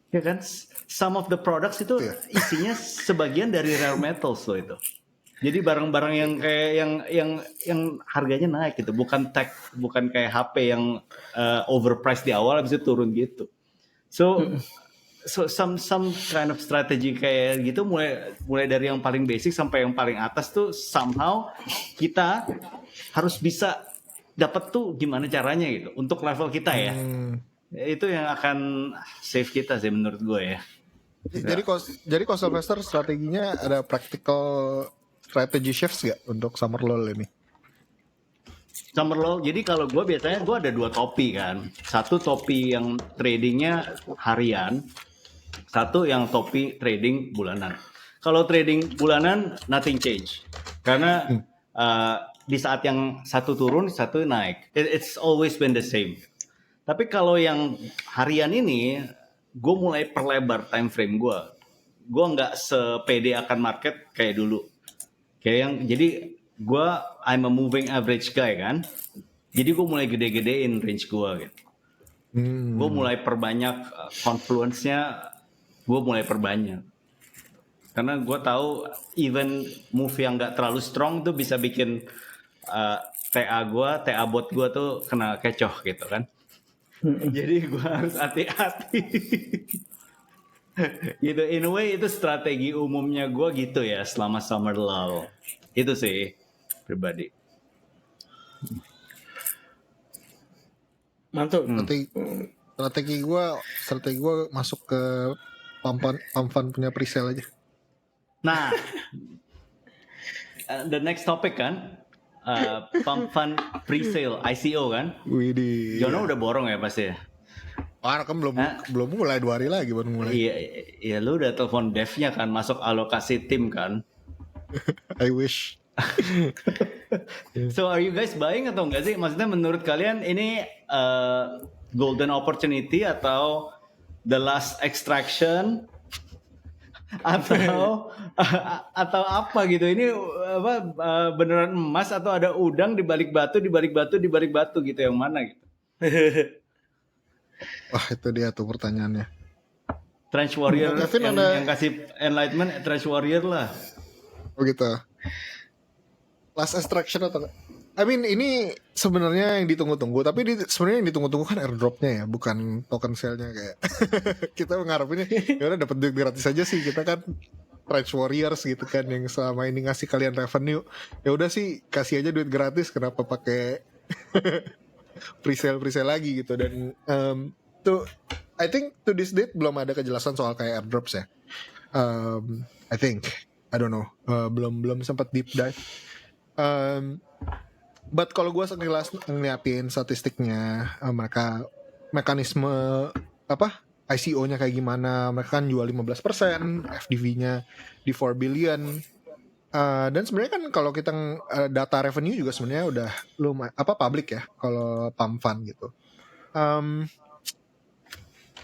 Ya kan, some of the products itu isinya sebagian dari rare metals loh itu. Jadi barang-barang yang kayak yang harganya naik gitu, bukan kayak HP yang overpriced di awal habis itu turun gitu. So some kind of strategy kayak gitu, mulai dari yang paling basic sampai yang paling atas tuh somehow kita harus bisa dapat tuh gimana caranya gitu untuk level kita ya. Itu yang akan save kita sih menurut gue ya. Jadi kalau Sylvester strateginya ada practical strategy shifts gak untuk summer lull ini? Summer lull, jadi kalau gue biasanya gue ada 2 topi kan. Satu topi yang tradingnya harian, satu yang topi trading bulanan. Kalau trading bulanan nothing change, karena di saat yang satu turun satu naik, it's always been the same. Tapi kalau yang harian ini, gue mulai perlebar time frame gue. Gue nggak sepede akan market kayak dulu. Jadi gue I'm a moving average guy kan. Jadi gue mulai gede-gedein range gue gitu. Gue mulai perbanyak confluence-nya, gue mulai perbanyak. Karena gue tahu even move yang nggak terlalu strong tuh bisa bikin TA bot gue tuh kena kecoh gitu kan. Jadi gue harus hati-hati. Gitu, in a way itu strategi umumnya gue gitu ya selama summer lull. Itu sih pribadi. Mantul. Strategi gue masuk ke pump punya presale aja. Nah, the next topic kan, pump fund presale ICO kan. Widih. Jono udah borong ya pasti ya. Kan belum mulai 2 hari lagi baru mulai. Iya, lu udah telepon devnya kan, masuk alokasi tim kan. I wish. So are you guys buying atau enggak sih? Maksudnya menurut kalian ini golden opportunity atau the last extraction atau apa gitu? Ini beneran emas atau ada udang di balik batu gitu, yang mana gitu? Wah, itu dia tuh pertanyaannya. Trench Warrior yang kasih enlightenment, Trench Warrior lah. Oh gitu. Last extraction atau I mean ini sebenarnya yang ditunggu-tunggu, tapi sebenarnya yang ditunggu-tunggu kan airdropnya ya, bukan token sale-nya kayak. Kita mengharapinnya ya udah dapat duit gratis aja sih, kita kan Trench Warriors gitu kan yang selama ini ngasih kalian revenue. Ya udah sih kasih aja duit gratis, kenapa pakai presale lagi gitu. Dan I think to this date belum ada kejelasan soal kayak airdrops ya. I think I don't know, belum sempat deep dive. But kalau gue sekilas ngeliatin statistiknya, mereka mekanisme ICO-nya kayak gimana, mereka kan jual 15%, FDV-nya di 4 billion. Dan sebenarnya kan kalau kita data revenue juga sebenarnya udah lumayan public ya kalau pump fund gitu.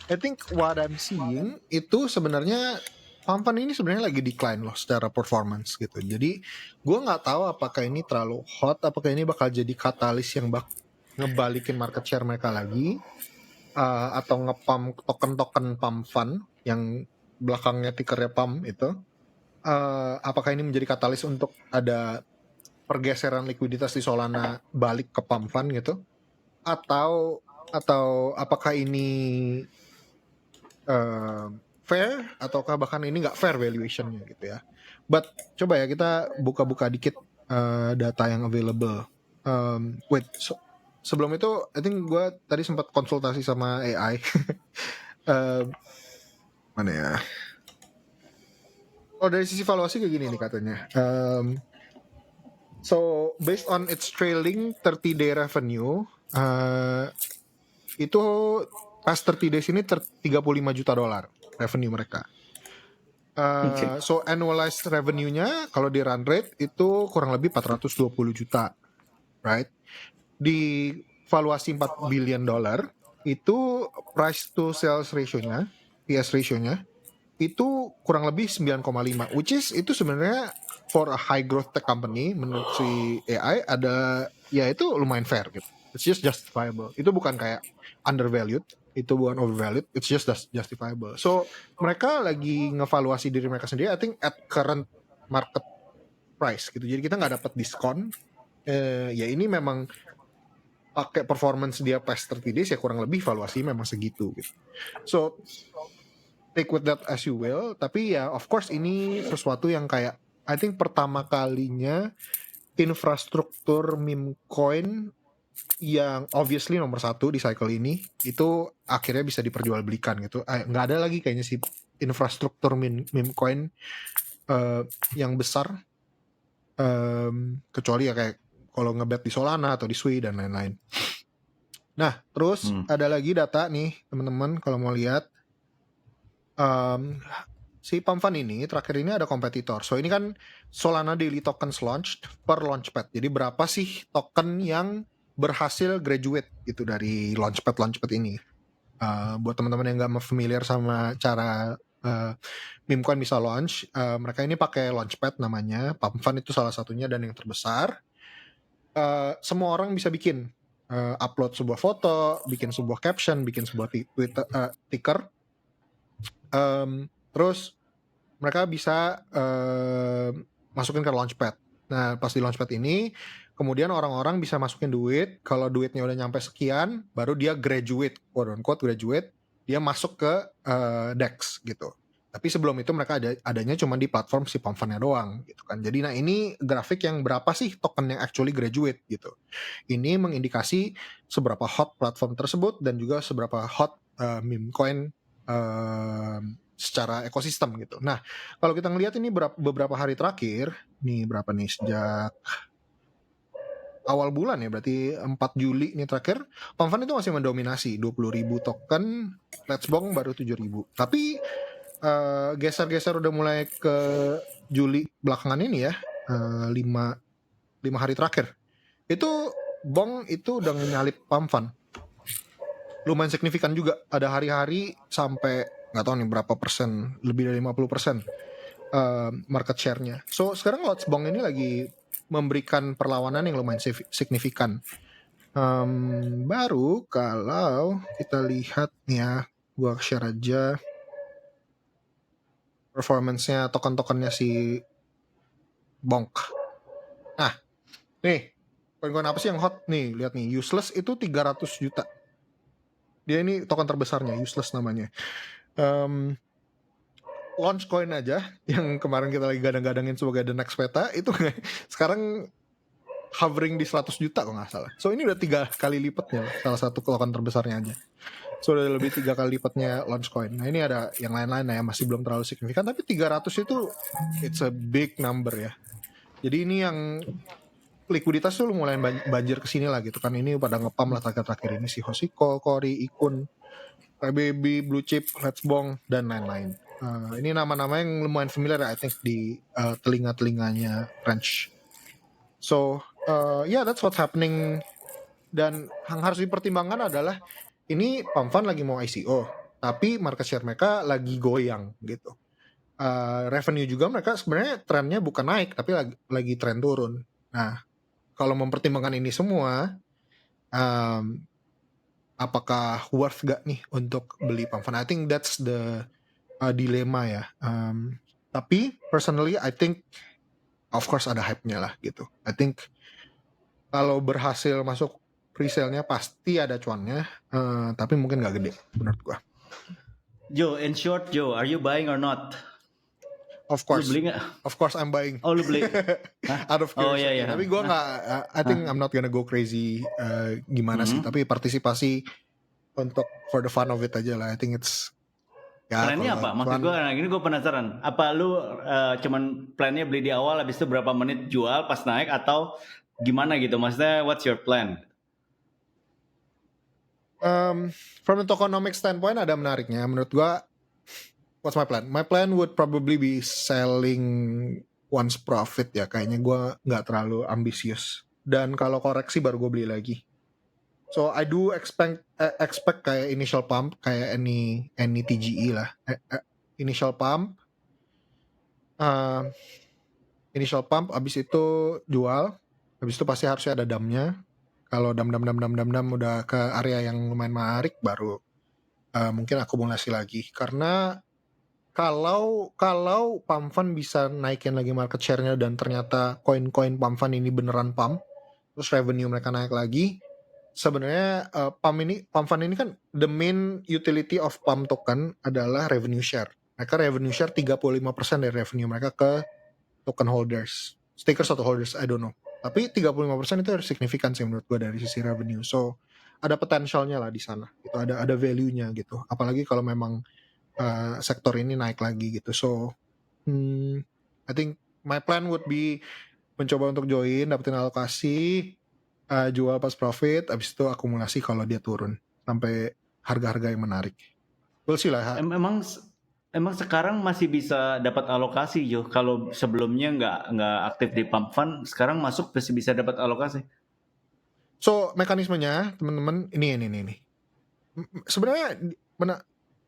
I think what I'm seeing itu sebenarnya pump fund ini sebenarnya lagi decline loh secara performance gitu. Jadi gue nggak tahu apakah ini terlalu hot, apakah ini bakal jadi katalis yang ngebalikin market share mereka lagi, atau nge-pump token pump fund yang belakangnya tickernya pump itu. Apakah ini menjadi katalis untuk ada pergeseran likuiditas di Solana balik ke pump fund gitu, atau apakah ini fair, ataukah bahkan ini nggak fair valuationnya gitu ya. But coba ya kita buka-buka dikit data yang available. Sebelum itu, I think gue tadi sempat konsultasi sama AI. Mana ya? Oh, dari sisi valuasi kayak gini nih katanya. So based on its trailing 30-day revenue, itu past 30 days ini $35 juta revenue mereka. So annualized revenue-nya kalau di run rate itu kurang lebih 420 juta, right? Di valuasi $4 billion itu price to sales ratio-nya, PS ratio-nya itu kurang lebih 9,5, which is itu sebenarnya for a high growth tech company menurut si AI ya itu lumayan fair gitu. It's just justifiable. Itu bukan kayak undervalued, itu bukan overvalued, it's just justifiable. So mereka lagi ngevaluasi diri mereka sendiri, I think at current market price gitu. Jadi kita nggak dapat diskon. Ya ini memang pakai performance dia past 30 days ya kurang lebih valuasi memang segitu gitu. So take with that as you will, tapi ya of course ini sesuatu yang kayak I think pertama kalinya infrastruktur meme coin yang obviously nomor 1 di cycle ini itu akhirnya bisa diperjualbelikan gitu. Nggak ada lagi kayaknya sih infrastruktur meme coin yang besar, kecuali ya kayak kalau ngebet di Solana atau di Sui dan lain-lain. Nah terus ada lagi data nih teman-teman kalau mau lihat. Si Pump ini terakhir ini ada kompetitor. So ini kan Solana Daily Tokens launched per launchpad. Jadi berapa sih token yang berhasil graduate gitu dari launchpad ini? Buat teman-teman yang nggak familiar sama cara meme coin bisa launch, mereka ini pakai launchpad namanya. Pump itu salah satunya dan yang terbesar. Semua orang bisa bikin upload sebuah foto, bikin sebuah caption, bikin sebuah ticker. Terus mereka bisa masukin ke launchpad. Nah pas di launchpad ini kemudian orang-orang bisa masukin duit. Kalau duitnya udah nyampe sekian baru dia graduate, quote unquote graduate, dia masuk ke DEX gitu. Tapi sebelum itu mereka adanya cuma di platform si Pump-nya doang gitu kan. Jadi nah ini grafik yang berapa sih token yang actually graduate gitu. Ini mengindikasi seberapa hot platform tersebut dan juga seberapa hot meme coin secara ekosistem gitu. Nah, kalau kita ngelihat ini beberapa hari terakhir, nih berapa nih sejak awal bulan ya, berarti 4 Juli nih terakhir, Pump itu masih mendominasi 20.000 token, Let's Bong baru 7.000. Tapi geser-geser udah mulai ke Juli belakangan ini ya, 5 hari terakhir. Itu Bong itu udah nyalip Pump lumayan signifikan juga. Ada hari-hari sampai nggak tahu nih berapa persen, lebih dari 50% market share-nya. So sekarang Let's Bong ini lagi memberikan perlawanan yang lumayan signifikan. Baru kalau kita lihat nih ya, gua share aja performance-nya token-tokennya si Bonk. Nah, nih koin-koin apa sih yang hot nih? Lihat nih, Useless itu 300 juta. Dia ini token terbesarnya, Useless namanya. Launch coin aja yang kemarin kita lagi gadang-gadangin sebagai the next Peta itu sekarang hovering di 100 juta kalau nggak salah. So ini udah 3 kali lipatnya, salah satu token terbesarnya aja. So udah lebih 3 kali lipatnya launch coin. Nah ini ada yang lain-lain ya, masih belum terlalu signifikan, tapi 300 itu it's a big number ya. Jadi ini yang likuiditas tuh mulai banjir kesini lah gitu kan. Ini pada ngepam lah terakhir ini si Hoshiko, Cory, Ikun, Baby, Blue Chip, Let's Bong dan lain-lain. Ini nama-nama yang lumayan familiar I think di telinga-telinganya French. So yeah, that's what's happening. Dan yang harus dipertimbangkan adalah ini Pump lagi mau ICO, tapi market share mereka lagi goyang gitu. Revenue juga mereka sebenarnya trennya bukan naik, tapi lagi tren turun. Nah, kalau mempertimbangkan ini semua, apakah worth gak nih untuk beli Pump? I think that's the dilema ya. Tapi personally I think of course ada hype-nya lah gitu. I think kalau berhasil masuk presale-nya pasti ada cuannya, tapi mungkin gak gede menurut gua. Joe, in short, Joe, are you buying or not? Of Lu course. beli nggak? Of course I'm buying. Oh lu beli? Hah? Out of Oh curiosity. iya iya. Tapi gue nggak, I think I'm not gonna go crazy gimana sih. Tapi partisipasi untuk for the fun of it aja lah. I think it's Plannya kalau apa? Maksud fun. gue, nah gini gue penasaran. Apa lu cuman plannya beli di awal, habis itu berapa menit jual pas naik, atau gimana gitu? Maksudnya what's your plan? From the tokenomics standpoint ada menariknya. Menurut gua, what's my plan? My plan would probably be selling once profit ya. Kayaknya gua nggak terlalu ambisius. Dan kalau koreksi baru gue beli lagi. So I do expect kayak initial pump, kayak any TGE lah. Initial pump, abis itu jual, abis itu pasti harusnya ada dump-nya. Kalau dam udah ke area yang lumayan menarik, baru mungkin akumulasi lagi. Karena kalau pump fund bisa naikin lagi market share-nya dan ternyata koin-koin pump fund ini beneran pump, terus revenue mereka naik lagi, sebenarnya pump fund ini kan the main utility of pump token adalah revenue share. Mereka revenue share 35% dari revenue mereka ke token holders, stakers atau holders, I don't know. Tapi 35% itu harus signifikan sih menurut gue dari sisi revenue. So ada potentialnya lah di sana. Gitu. Ada value-nya gitu. Apalagi kalau memang sektor ini naik lagi gitu. So I think my plan would be mencoba untuk join, dapetin alokasi, jual pas profit, abis itu akumulasi kalau dia turun sampai harga-harga yang menarik. We'll see lah. Emang sekarang masih bisa dapat alokasi Jo? Kalau sebelumnya nggak aktif di pump fund, sekarang masuk masih bisa dapat alokasi. So mekanismenya teman-teman ini. Sebenarnya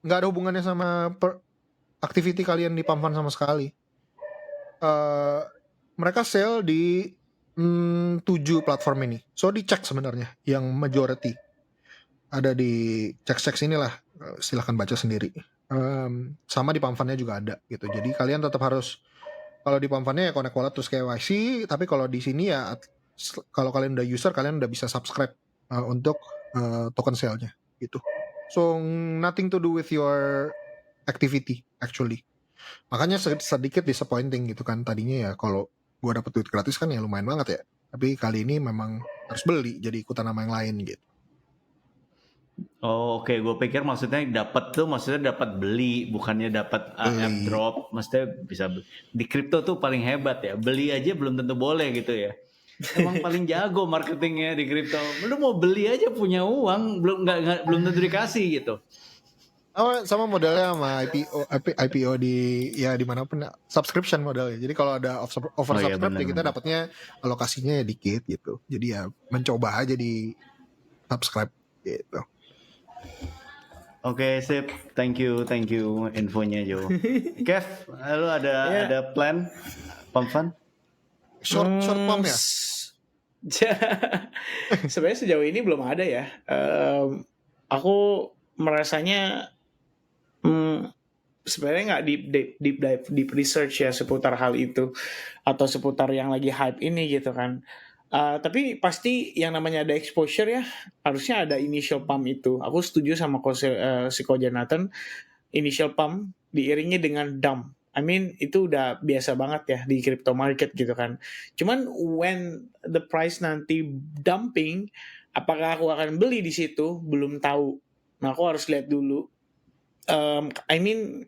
nggak ada hubungannya sama activity kalian di pump fund sama sekali. Mereka sell di 7 platform ini. So dicek sebenarnya yang majority ada di cek inilah. Silahkan baca sendiri. Sama di pump fund-nya juga ada gitu. Jadi kalian tetap harus, kalau di pump fund-nya ya connect wallet terus KYC, tapi kalau di sini ya kalau kalian udah user, kalian udah bisa subscribe untuk token sale-nya gitu. So nothing to do with your activity actually. Makanya sedikit disappointing gitu kan. Tadinya ya kalau gua dapet duit gratis kan ya lumayan banget ya. Tapi kali ini memang harus beli, jadi ikutan sama yang lain gitu. Oh oke, gue pikir maksudnya dapat beli, bukannya dapat airdrop. Maksudnya bisa di kripto tuh paling hebat ya, beli aja belum tentu boleh gitu ya. Emang paling jago marketingnya di kripto. Lu mau beli aja punya uang, belum tentu dikasih gitu. Sama modelnya sama IPO di manapun, subscription modelnya. Jadi kalau ada oversubscribe ya kita dapatnya alokasinya ya dikit gitu. Jadi ya mencoba aja di subscribe gitu. Oke, sip. Thank you infonya Jo. Kev, lu ada plan pump fund? Short pump ya? Sebenarnya sejauh ini belum ada ya. Aku merasanya sebenarnya nggak deep research ya seputar hal itu atau seputar yang lagi hype ini gitu kan. Tapi pasti yang namanya ada exposure ya, harusnya ada initial pump itu. Aku setuju sama si Ko Jonathan, initial pump diiringi dengan dump. I mean itu udah biasa banget ya di crypto market gitu kan. Cuman when the price nanti dumping, apakah aku akan beli di situ? Belum tahu. Nah aku harus lihat dulu. I mean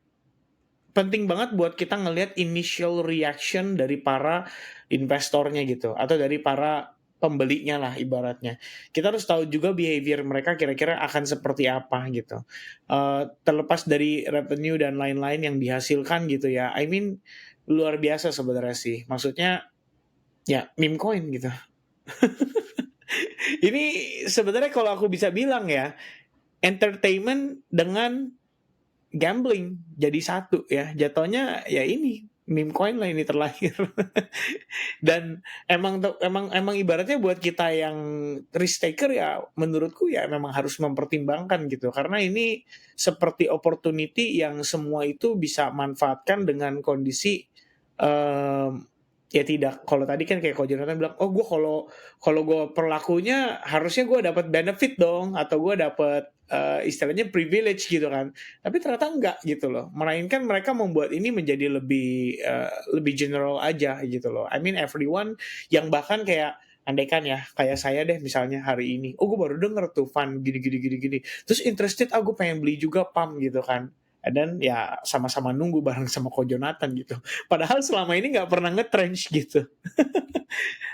penting banget buat kita ngelihat initial reaction dari para investornya gitu, atau dari para pembelinya lah ibaratnya. Kita harus tahu juga behavior mereka kira-kira akan seperti apa gitu. Terlepas dari revenue dan lain-lain yang dihasilkan gitu ya. I mean luar biasa sebenarnya sih. Maksudnya ya meme coin gitu. Ini sebenarnya kalau aku bisa bilang ya, entertainment dengan gambling jadi satu ya, jatuhnya ya ini meme coin lah ini terlahir. Dan emang ibaratnya buat kita yang risk taker ya menurutku ya memang harus mempertimbangkan gitu, karena ini seperti opportunity yang semua itu bisa manfaatkan dengan kondisi ya tidak. Kalau tadi kan kayak Ko Jonathan bilang, oh gue kalau gue perlakunya harusnya gue dapat benefit dong, atau gue dapat istilahnya privilege gitu kan. Tapi ternyata enggak gitu loh. Melainkan mereka membuat ini menjadi lebih general aja gitu loh. I mean everyone yang bahkan kayak andaikan ya kayak saya deh misalnya hari ini, oh gue baru denger tuh fund gini, terus interested, gue pengen beli juga pump gitu kan. Dan ya sama-sama nunggu bareng sama Ko Jonathan gitu. Padahal selama ini nggak pernah nge-trench gitu.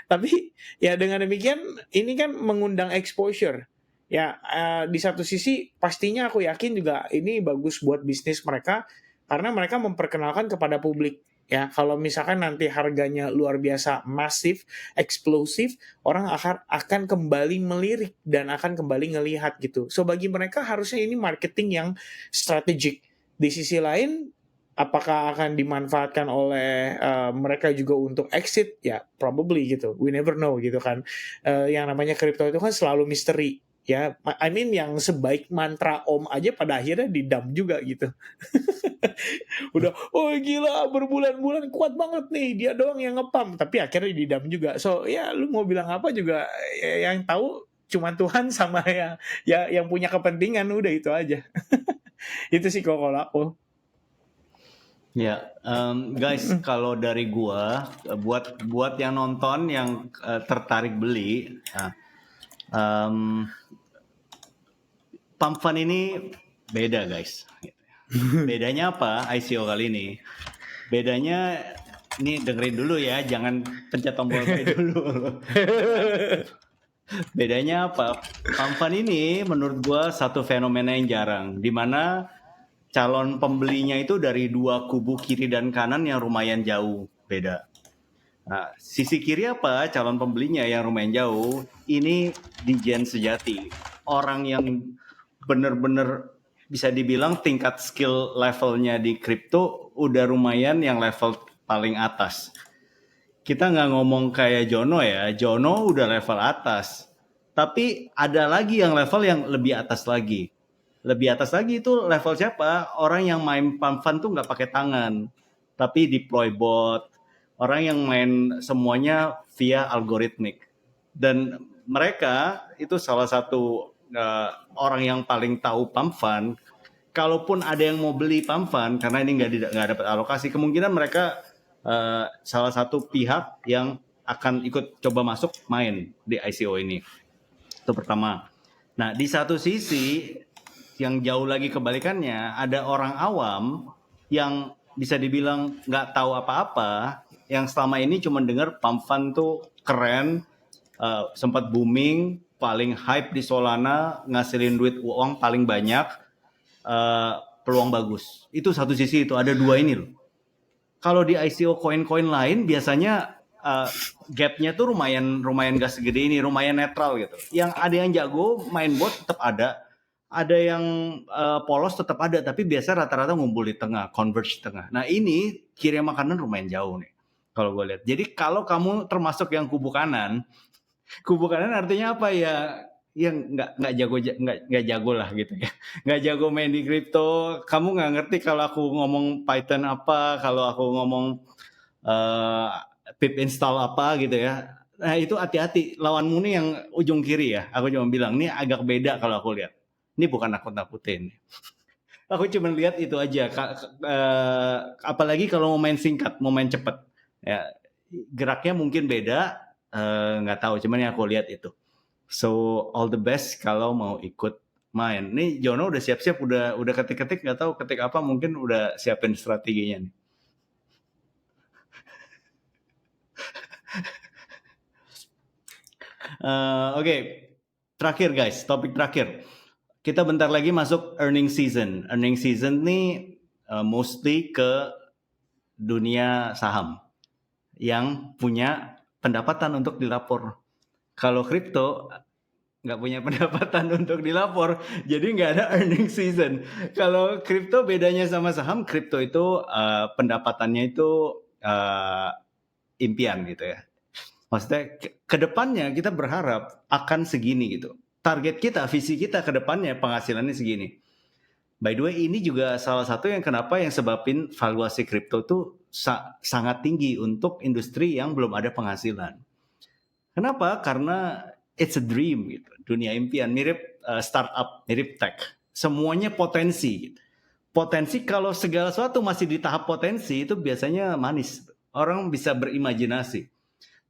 Tapi ya dengan demikian ini kan mengundang exposure. Ya di satu sisi pastinya aku yakin juga ini bagus buat bisnis mereka karena mereka memperkenalkan kepada publik. Ya kalau misalkan nanti harganya luar biasa masif, eksplosif, orang akan kembali melirik dan akan kembali ngelihat gitu. So bagi mereka harusnya ini marketing yang strategik. Di sisi lain, apakah akan dimanfaatkan oleh mereka juga untuk exit? Ya, probably gitu. We never know gitu kan. Yang namanya kripto itu kan selalu misteri. Ya, I mean yang sebaik mantra Om aja pada akhirnya didam juga gitu. Udah, oh gila berbulan-bulan kuat banget nih, dia doang yang ngepam. Tapi akhirnya didam juga. So, ya lu mau bilang apa juga yang tahu cuma Tuhan sama yang punya kepentingan, udah itu aja. Itu sih kalau aku. Ya, guys, kalau dari gua buat yang nonton yang tertarik beli, pump fund ini beda guys. Bedanya apa ICO kali ini? Bedanya ini dengerin dulu ya, jangan pencet tombol play dulu. Bedanya apa? Pump fund ini menurut gua satu fenomena yang jarang, di mana calon pembelinya itu dari dua kubu kiri dan kanan yang lumayan jauh beda. Nah, sisi kiri apa? Calon pembelinya yang lumayan jauh. Ini dijen sejati. Orang yang benar-benar bisa dibilang tingkat skill levelnya di kripto udah lumayan yang level paling atas. Kita nggak ngomong kayak Jono ya. Jono udah level atas. Tapi ada lagi yang level yang lebih atas lagi. Lebih atas lagi itu level siapa? Orang yang main pump fund tuh nggak pakai tangan, tapi deploy bot. Orang yang main semuanya via algoritmik. Dan mereka itu salah satu orang yang paling tahu pump fund. Kalaupun ada yang mau beli pump fund, karena ini nggak dapat alokasi, kemungkinan mereka salah satu pihak yang akan ikut coba masuk main di ICO ini. Itu pertama. Nah, di satu sisi yang jauh lagi kebalikannya, ada orang awam yang bisa dibilang nggak tahu apa-apa, yang selama ini cuma dengar pump fund tuh keren, sempat booming, paling hype di Solana, ngasilin duit uang paling banyak, peluang bagus. Itu satu sisi, itu ada dua ini loh. Kalau di ICO koin-koin lain biasanya gapnya tuh lumayan gak segede ini, lumayan netral gitu. Yang ada yang jago main bot tetap ada yang polos tetap ada, tapi biasa rata-rata ngumpul di tengah, converge tengah. Nah ini kiri sama kanan lumayan jauh nih kalau gue lihat. Jadi kalau kamu termasuk yang kubu kanan artinya apa ya? Yang nggak jago lah gitu ya, nggak jago main di kripto, kamu nggak ngerti kalau aku ngomong Python apa, kalau aku ngomong pip install apa gitu ya. Nah itu hati-hati, lawanmu nih yang ujung kiri ya, aku cuma bilang ini agak beda kalau aku lihat. Ini bukan nakut-nakutin, aku cuma lihat itu aja. Apalagi kalau mau main singkat, mau main cepet ya, geraknya mungkin beda, nggak tahu, cuman yang aku lihat itu. So all the best kalau mau ikut main. Nih Jono udah siap-siap, udah ketik-ketik, nggak tahu ketik apa, mungkin udah siapin strateginya nih. Oke. Terakhir guys, topik terakhir. Kita bentar lagi masuk earning season. Earning season nih mostly ke dunia saham yang punya pendapatan untuk dilapor. Kalau kripto nggak punya pendapatan untuk dilapor, jadi nggak ada earning season. Kalau kripto bedanya sama saham, kripto itu pendapatannya itu impian gitu ya. Maksudnya kedepannya kita berharap akan segini gitu. Target kita, visi kita kedepannya penghasilannya segini. By the way, ini juga salah satu yang kenapa yang sebabin valuasi kripto tuh sangat tinggi untuk industri yang belum ada penghasilan. Kenapa? Karena it's a dream gitu. Dunia impian, mirip startup, mirip tech. Semuanya potensi gitu. Potensi kalau segala sesuatu masih di tahap potensi itu biasanya manis. Orang bisa berimajinasi.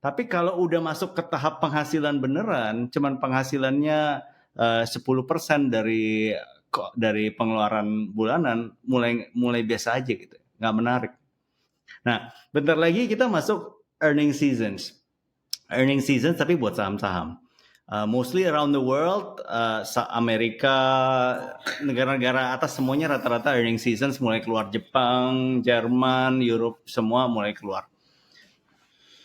Tapi kalau udah masuk ke tahap penghasilan beneran, cuman penghasilannya 10% dari pengeluaran bulanan, mulai biasa aja gitu, nggak menarik. Nah, bentar lagi kita masuk earning seasons tapi buat saham-saham. Mostly around the world, Amerika, negara-negara atas semuanya rata-rata earning seasons mulai keluar. Jepang, Jerman, Europe semua mulai keluar.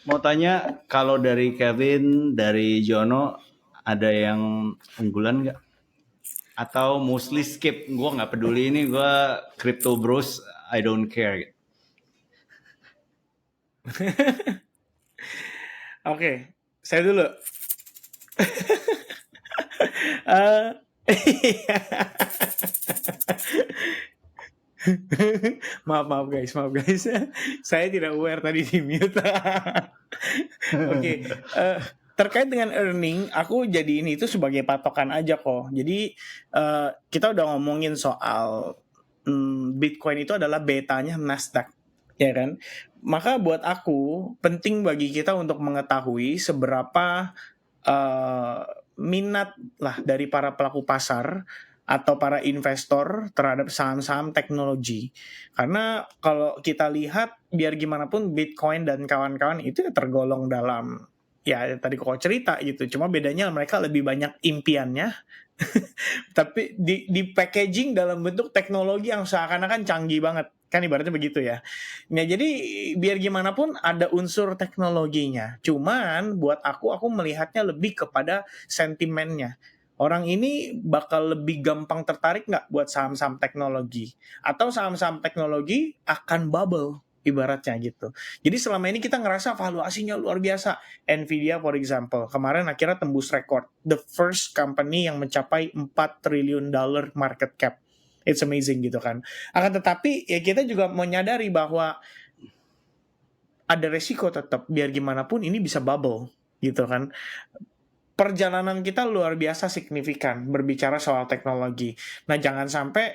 Mau tanya, kalau dari Kevin, dari Jono, ada yang unggulan nggak? Atau mostly skip? Gue nggak peduli, ini gue crypto bros, I don't care. Oke, saya dulu. maaf guys. Saya tidak aware tadi di mute. Oke, terkait dengan earning, aku jadiin itu sebagai patokan aja kok. Jadi kita udah ngomongin soal Bitcoin itu adalah betanya Nasdaq, ya kan? Maka buat aku penting bagi kita untuk mengetahui seberapa minat lah dari para pelaku pasar atau para investor terhadap saham-saham teknologi. Karena kalau kita lihat biar gimana pun Bitcoin dan kawan-kawan itu tergolong dalam, ya tadi kok cerita gitu. Cuma bedanya mereka lebih banyak impiannya tapi di packaging dalam bentuk teknologi yang seakan-akan canggih banget. Kan ibaratnya begitu ya. Nah, jadi biar gimana pun ada unsur teknologinya. Cuman buat aku melihatnya lebih kepada sentimennya. Orang ini bakal lebih gampang tertarik nggak buat saham-saham teknologi? Atau saham-saham teknologi akan bubble, ibaratnya gitu. Jadi selama ini kita ngerasa valuasinya luar biasa. Nvidia for example, kemarin akhirnya tembus rekor. The first company yang mencapai $4 triliun market cap. It's amazing gitu kan. Akan tetapi ya kita juga menyadari bahwa ada resiko tetap, biar gimana pun ini bisa bubble gitu kan. Perjalanan kita luar biasa signifikan berbicara soal teknologi. Nah, jangan sampai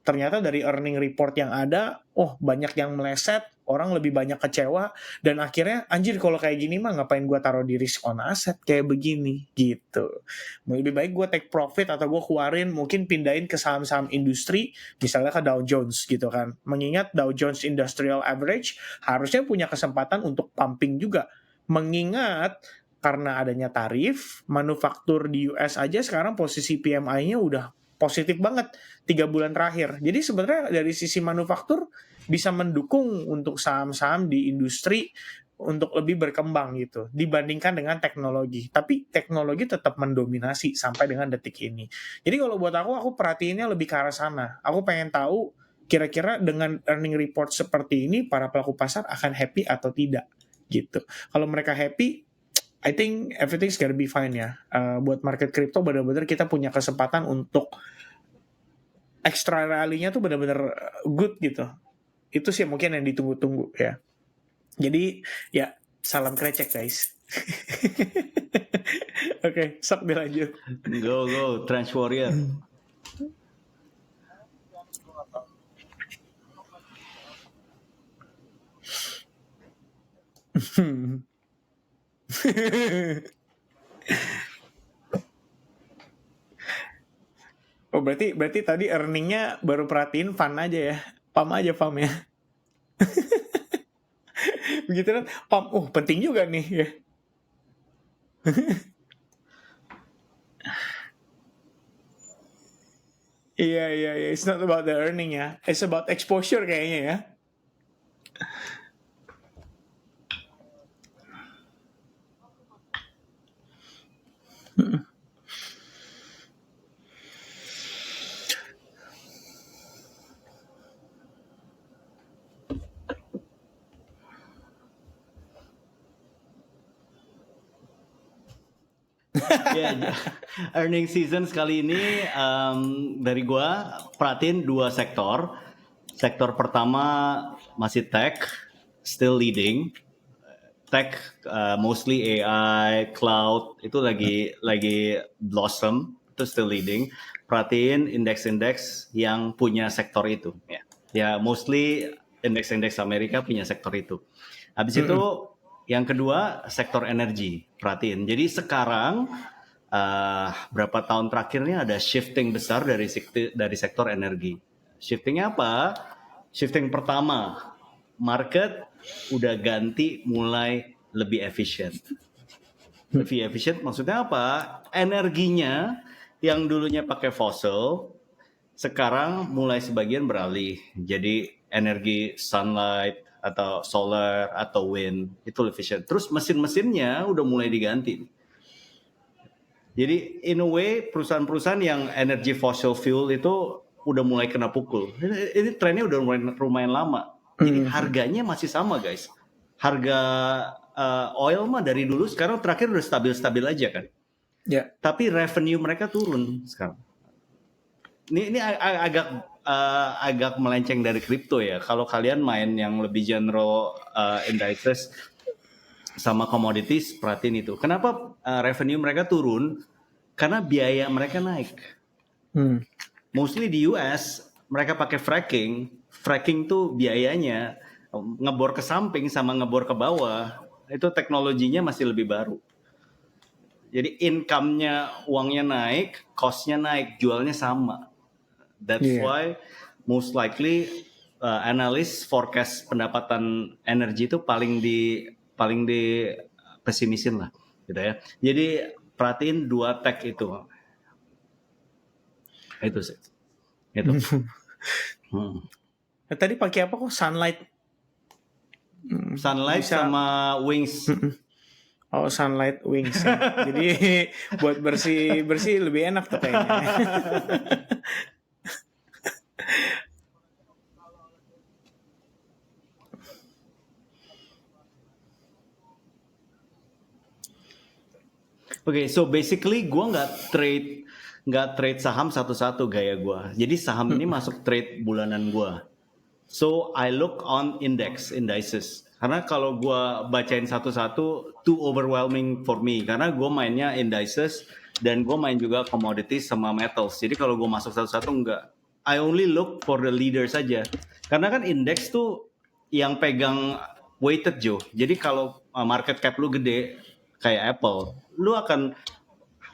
ternyata dari earning report yang ada, banyak yang meleset, orang lebih banyak kecewa, dan akhirnya anjir kalau kayak gini mah ngapain gue taruh di risk on asset kayak begini gitu. Lebih baik gue take profit atau gue keluarin, mungkin pindahin ke saham-saham industri, misalnya ke Dow Jones gitu kan. Mengingat Dow Jones Industrial Average harusnya punya kesempatan untuk pumping juga. Mengingat karena adanya tarif, manufaktur di US aja sekarang posisi PMI-nya udah positif banget 3 bulan terakhir. Jadi sebenarnya dari sisi manufaktur bisa mendukung untuk saham-saham di industri untuk lebih berkembang gitu dibandingkan dengan teknologi. Tapi teknologi tetap mendominasi sampai dengan detik ini. Jadi kalau buat aku perhatiinnya lebih ke arah sana. Aku pengen tahu kira-kira dengan earning report seperti ini para pelaku pasar akan happy atau tidak gitu. Kalau mereka happy, I think everything's gonna be fine ya. Buat market crypto benar-benar kita punya kesempatan untuk extra rally-nya tuh benar-benar good gitu. Itu sih mungkin yang ditunggu-tunggu ya. Jadi ya salam krecek guys. Oke, sok dilanjut. Go, Trench Warrior. Oh berarti tadi earningnya baru perhatiin fun aja ya, pam ya. Begitu kan, pam, penting juga nih ya. Iya, it's not about the earning ya, it's about exposure kayaknya ya. Earning season kali ini dari gua perhatiin 2 sektor. Sektor pertama masih tech, still leading. Tech, mostly AI, cloud itu lagi blossom, itu still leading. Perhatiin indeks-indeks yang punya sektor itu, ya. Ya mostly indeks-indeks Amerika punya sektor itu. Habis itu yang kedua sektor energi. Perhatiin. Jadi sekarang berapa tahun terakhirnya ada shifting besar dari sektor energi. Shiftingnya apa? Shifting pertama, market udah ganti mulai lebih efisien. Lebih efisien maksudnya apa? Energinya yang dulunya pakai fossil, sekarang mulai sebagian beralih. Jadi energi sunlight atau solar atau wind itu lebih efisien. Terus mesin-mesinnya udah mulai diganti. Jadi in a way perusahaan-perusahaan yang energi fossil fuel itu udah mulai kena pukul. Ini trennya udah lumayan lama. Jadi harganya masih sama guys. Harga oil mah dari dulu sekarang terakhir udah stabil-stabil aja kan. Ya. Tapi revenue mereka turun sekarang. Ini agak melenceng dari kripto ya. Kalau kalian main yang lebih general indices sama commodities, perhatiin itu. Kenapa revenue mereka turun? Karena biaya mereka naik. Mostly di US mereka pakai fracking. Fracking tuh biayanya ngebor ke samping sama ngebor ke bawah itu teknologinya masih lebih baru. Jadi income-nya, uangnya naik, cost-nya naik, jualnya sama. That's why most likely analis forecast pendapatan energi itu paling di pesimisin lah, gitu ya. Jadi perhatiin dua tech itu sih. Itu. Tadi pakai apa kok? Sunlight bisa... sama Wings. Oh, Sunlight Wings. Ya. Jadi buat bersih lebih enak tuh kayaknya. Oke, so basically gue nggak trade saham satu-satu gaya gue. Jadi saham ini masuk trade bulanan gue. So I look on indices. Karena kalau gue bacain satu-satu too overwhelming for me. Karena gue mainnya indices dan gue main juga commodities sama metals. Jadi kalau gue masuk satu-satu enggak. I only look for the leader saja. Karena kan indeks tuh yang pegang weighted Joe. Jadi kalau market cap lu gede kayak Apple, lu akan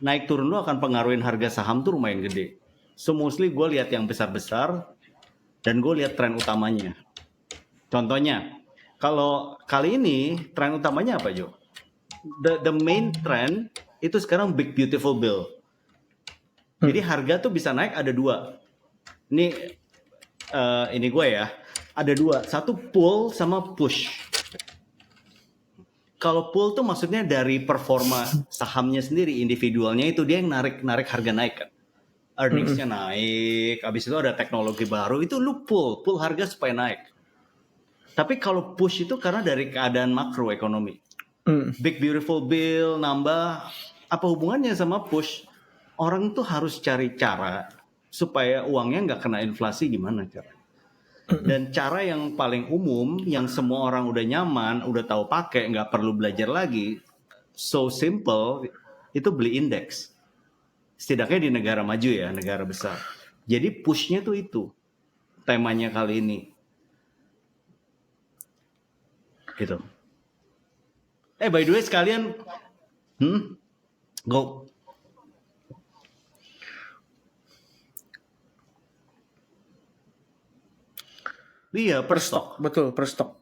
naik turun, lu akan pengaruhin harga saham tuh lumayan gede. So mostly gue lihat yang besar-besar dan gue lihat tren utamanya. Contohnya, kalau kali ini tren utamanya apa Jo? The main trend itu sekarang Big Beautiful Bill. Jadi harga tuh bisa naik ada dua. Ini gue ya, ada dua. Satu pull sama push. Kalau pull tuh maksudnya dari performa sahamnya sendiri, individualnya itu dia yang narik harga naik kan. Earningsnya naik, habis itu ada teknologi baru, itu lu pull harga supaya naik. Tapi kalau push itu karena dari keadaan makroekonomi. Big Beautiful Bill nambah, apa hubungannya sama push? Orang tuh harus cari cara supaya uangnya nggak kena inflasi, gimana cara? Dan cara yang paling umum, yang semua orang udah nyaman, udah tahu pakai, nggak perlu belajar lagi, so simple, itu beli indeks. Setidaknya di negara maju ya, negara besar. Jadi pushnya tuh itu, temanya kali ini. Gitu. By the way sekalian, go. Iya, per stok. Betul, per stok.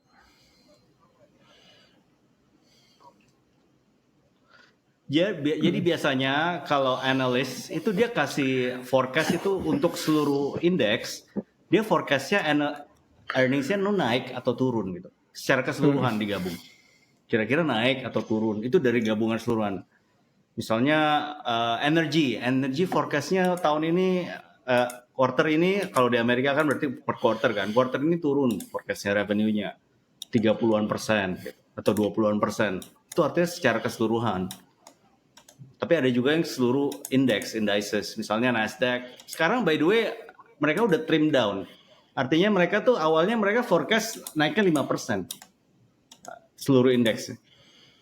Jadi biasanya kalau analis itu dia kasih forecast itu untuk seluruh indeks, dia forecastnya earningsnya naik atau turun gitu. Secara keseluruhan digabung. Kira-kira naik atau turun, itu dari gabungan keseluruhan. Misalnya energy forecastnya tahun ini, quarter ini kalau di Amerika kan berarti per quarter kan. Quarter ini turun forecastnya revenue-nya 30-an% gitu, atau 20-an%. Itu artinya secara keseluruhan. Tapi ada juga yang seluruh indices. Misalnya Nasdaq. Sekarang by the way mereka udah trim down. Artinya mereka tuh awalnya mereka forecast naiknya 5% seluruh indeks.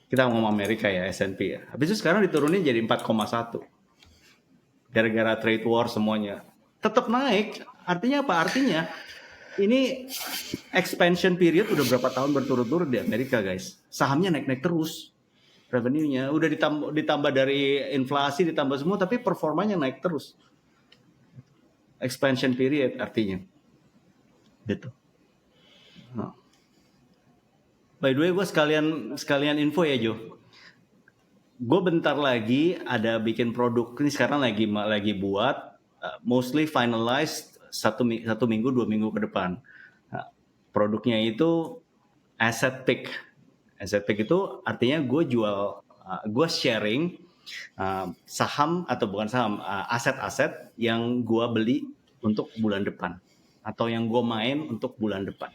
Kita ngomong Amerika ya, S&P ya. Habis itu sekarang diturunin jadi 4,1. Gara-gara trade war semuanya. Tetap naik. Artinya apa? Artinya ini expansion period udah berapa tahun berturut-turut di Amerika, guys. Sahamnya naik-naik terus. Revenue-nya udah ditambah dari inflasi, ditambah semua, tapi performanya naik terus. Expansion period artinya. Gitu. Nah. By the way, gue sekalian info ya, Jo. Gue bentar lagi ada bikin produk. Ini sekarang lagi buat, mostly finalized satu minggu 2 minggu ke depan. Nah, produknya itu asset pick. Asset pick itu artinya gue sharing saham atau bukan saham, aset-aset yang gue beli untuk bulan depan atau yang gue main untuk bulan depan.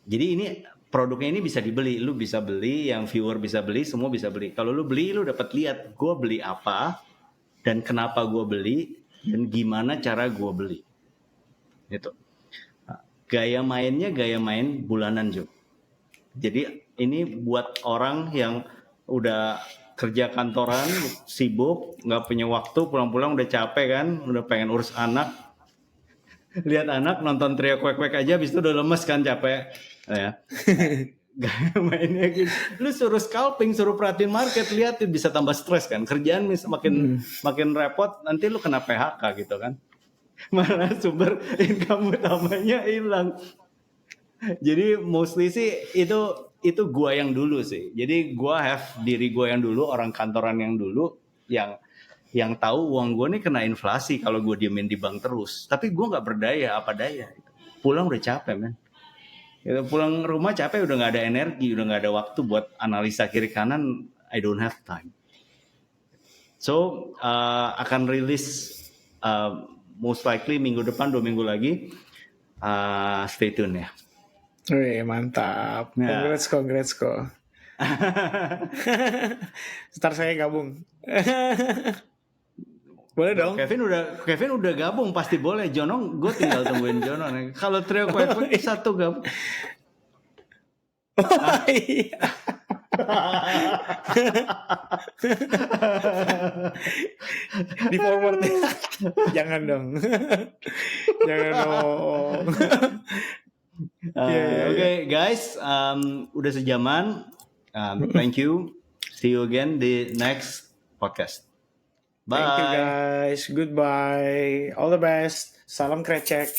Jadi ini produknya ini bisa dibeli, lu bisa beli, yang viewer bisa beli, semua bisa beli. Kalau lu beli, lu dapat lihat gue beli apa dan kenapa gue beli dan gimana cara gue beli. Itu. Gaya main bulanan, Jo. Jadi ini buat orang yang udah kerja kantoran, sibuk, nggak punya waktu, pulang-pulang udah capek kan, udah pengen urus anak. Lihat anak nonton teriak kwek-kwek aja, habis itu udah lemes kan, capek. Ya. Gaya mainnya gitu. Lu suruh scalping, suruh perhatiin market, lihat bisa tambah stres kan. Kerjaan makin repot, nanti lu kena PHK gitu kan. Malah sumber income utamanya hilang. Jadi mostly sih itu gua yang dulu sih. Jadi gua diri gua yang dulu, orang kantoran yang dulu yang tahu uang gua nih kena inflasi kalau gua diemin di bank terus. Tapi gua nggak berdaya apa daya. Pulang udah capek men. Ya, pulang rumah capek, udah nggak ada energi, udah nggak ada waktu buat analisa kiri kanan. I don't have time. So akan rilis most likely minggu depan, 2 minggu lagi. Stay tune ya. Wih, mantap. Congrats kok. Ntar saya gabung. Boleh dong. Kevin udah gabung, pasti boleh. Jono, gue tinggal tungguin Jono. Kalau trio kwek satu gabung. Iya. Di forward. Jangan dong. Jangan dong. Oke, guys, udah sejaman. Thank you. See you again di next podcast. Bye. Thank you guys. Goodbye. All the best. Salam krecek.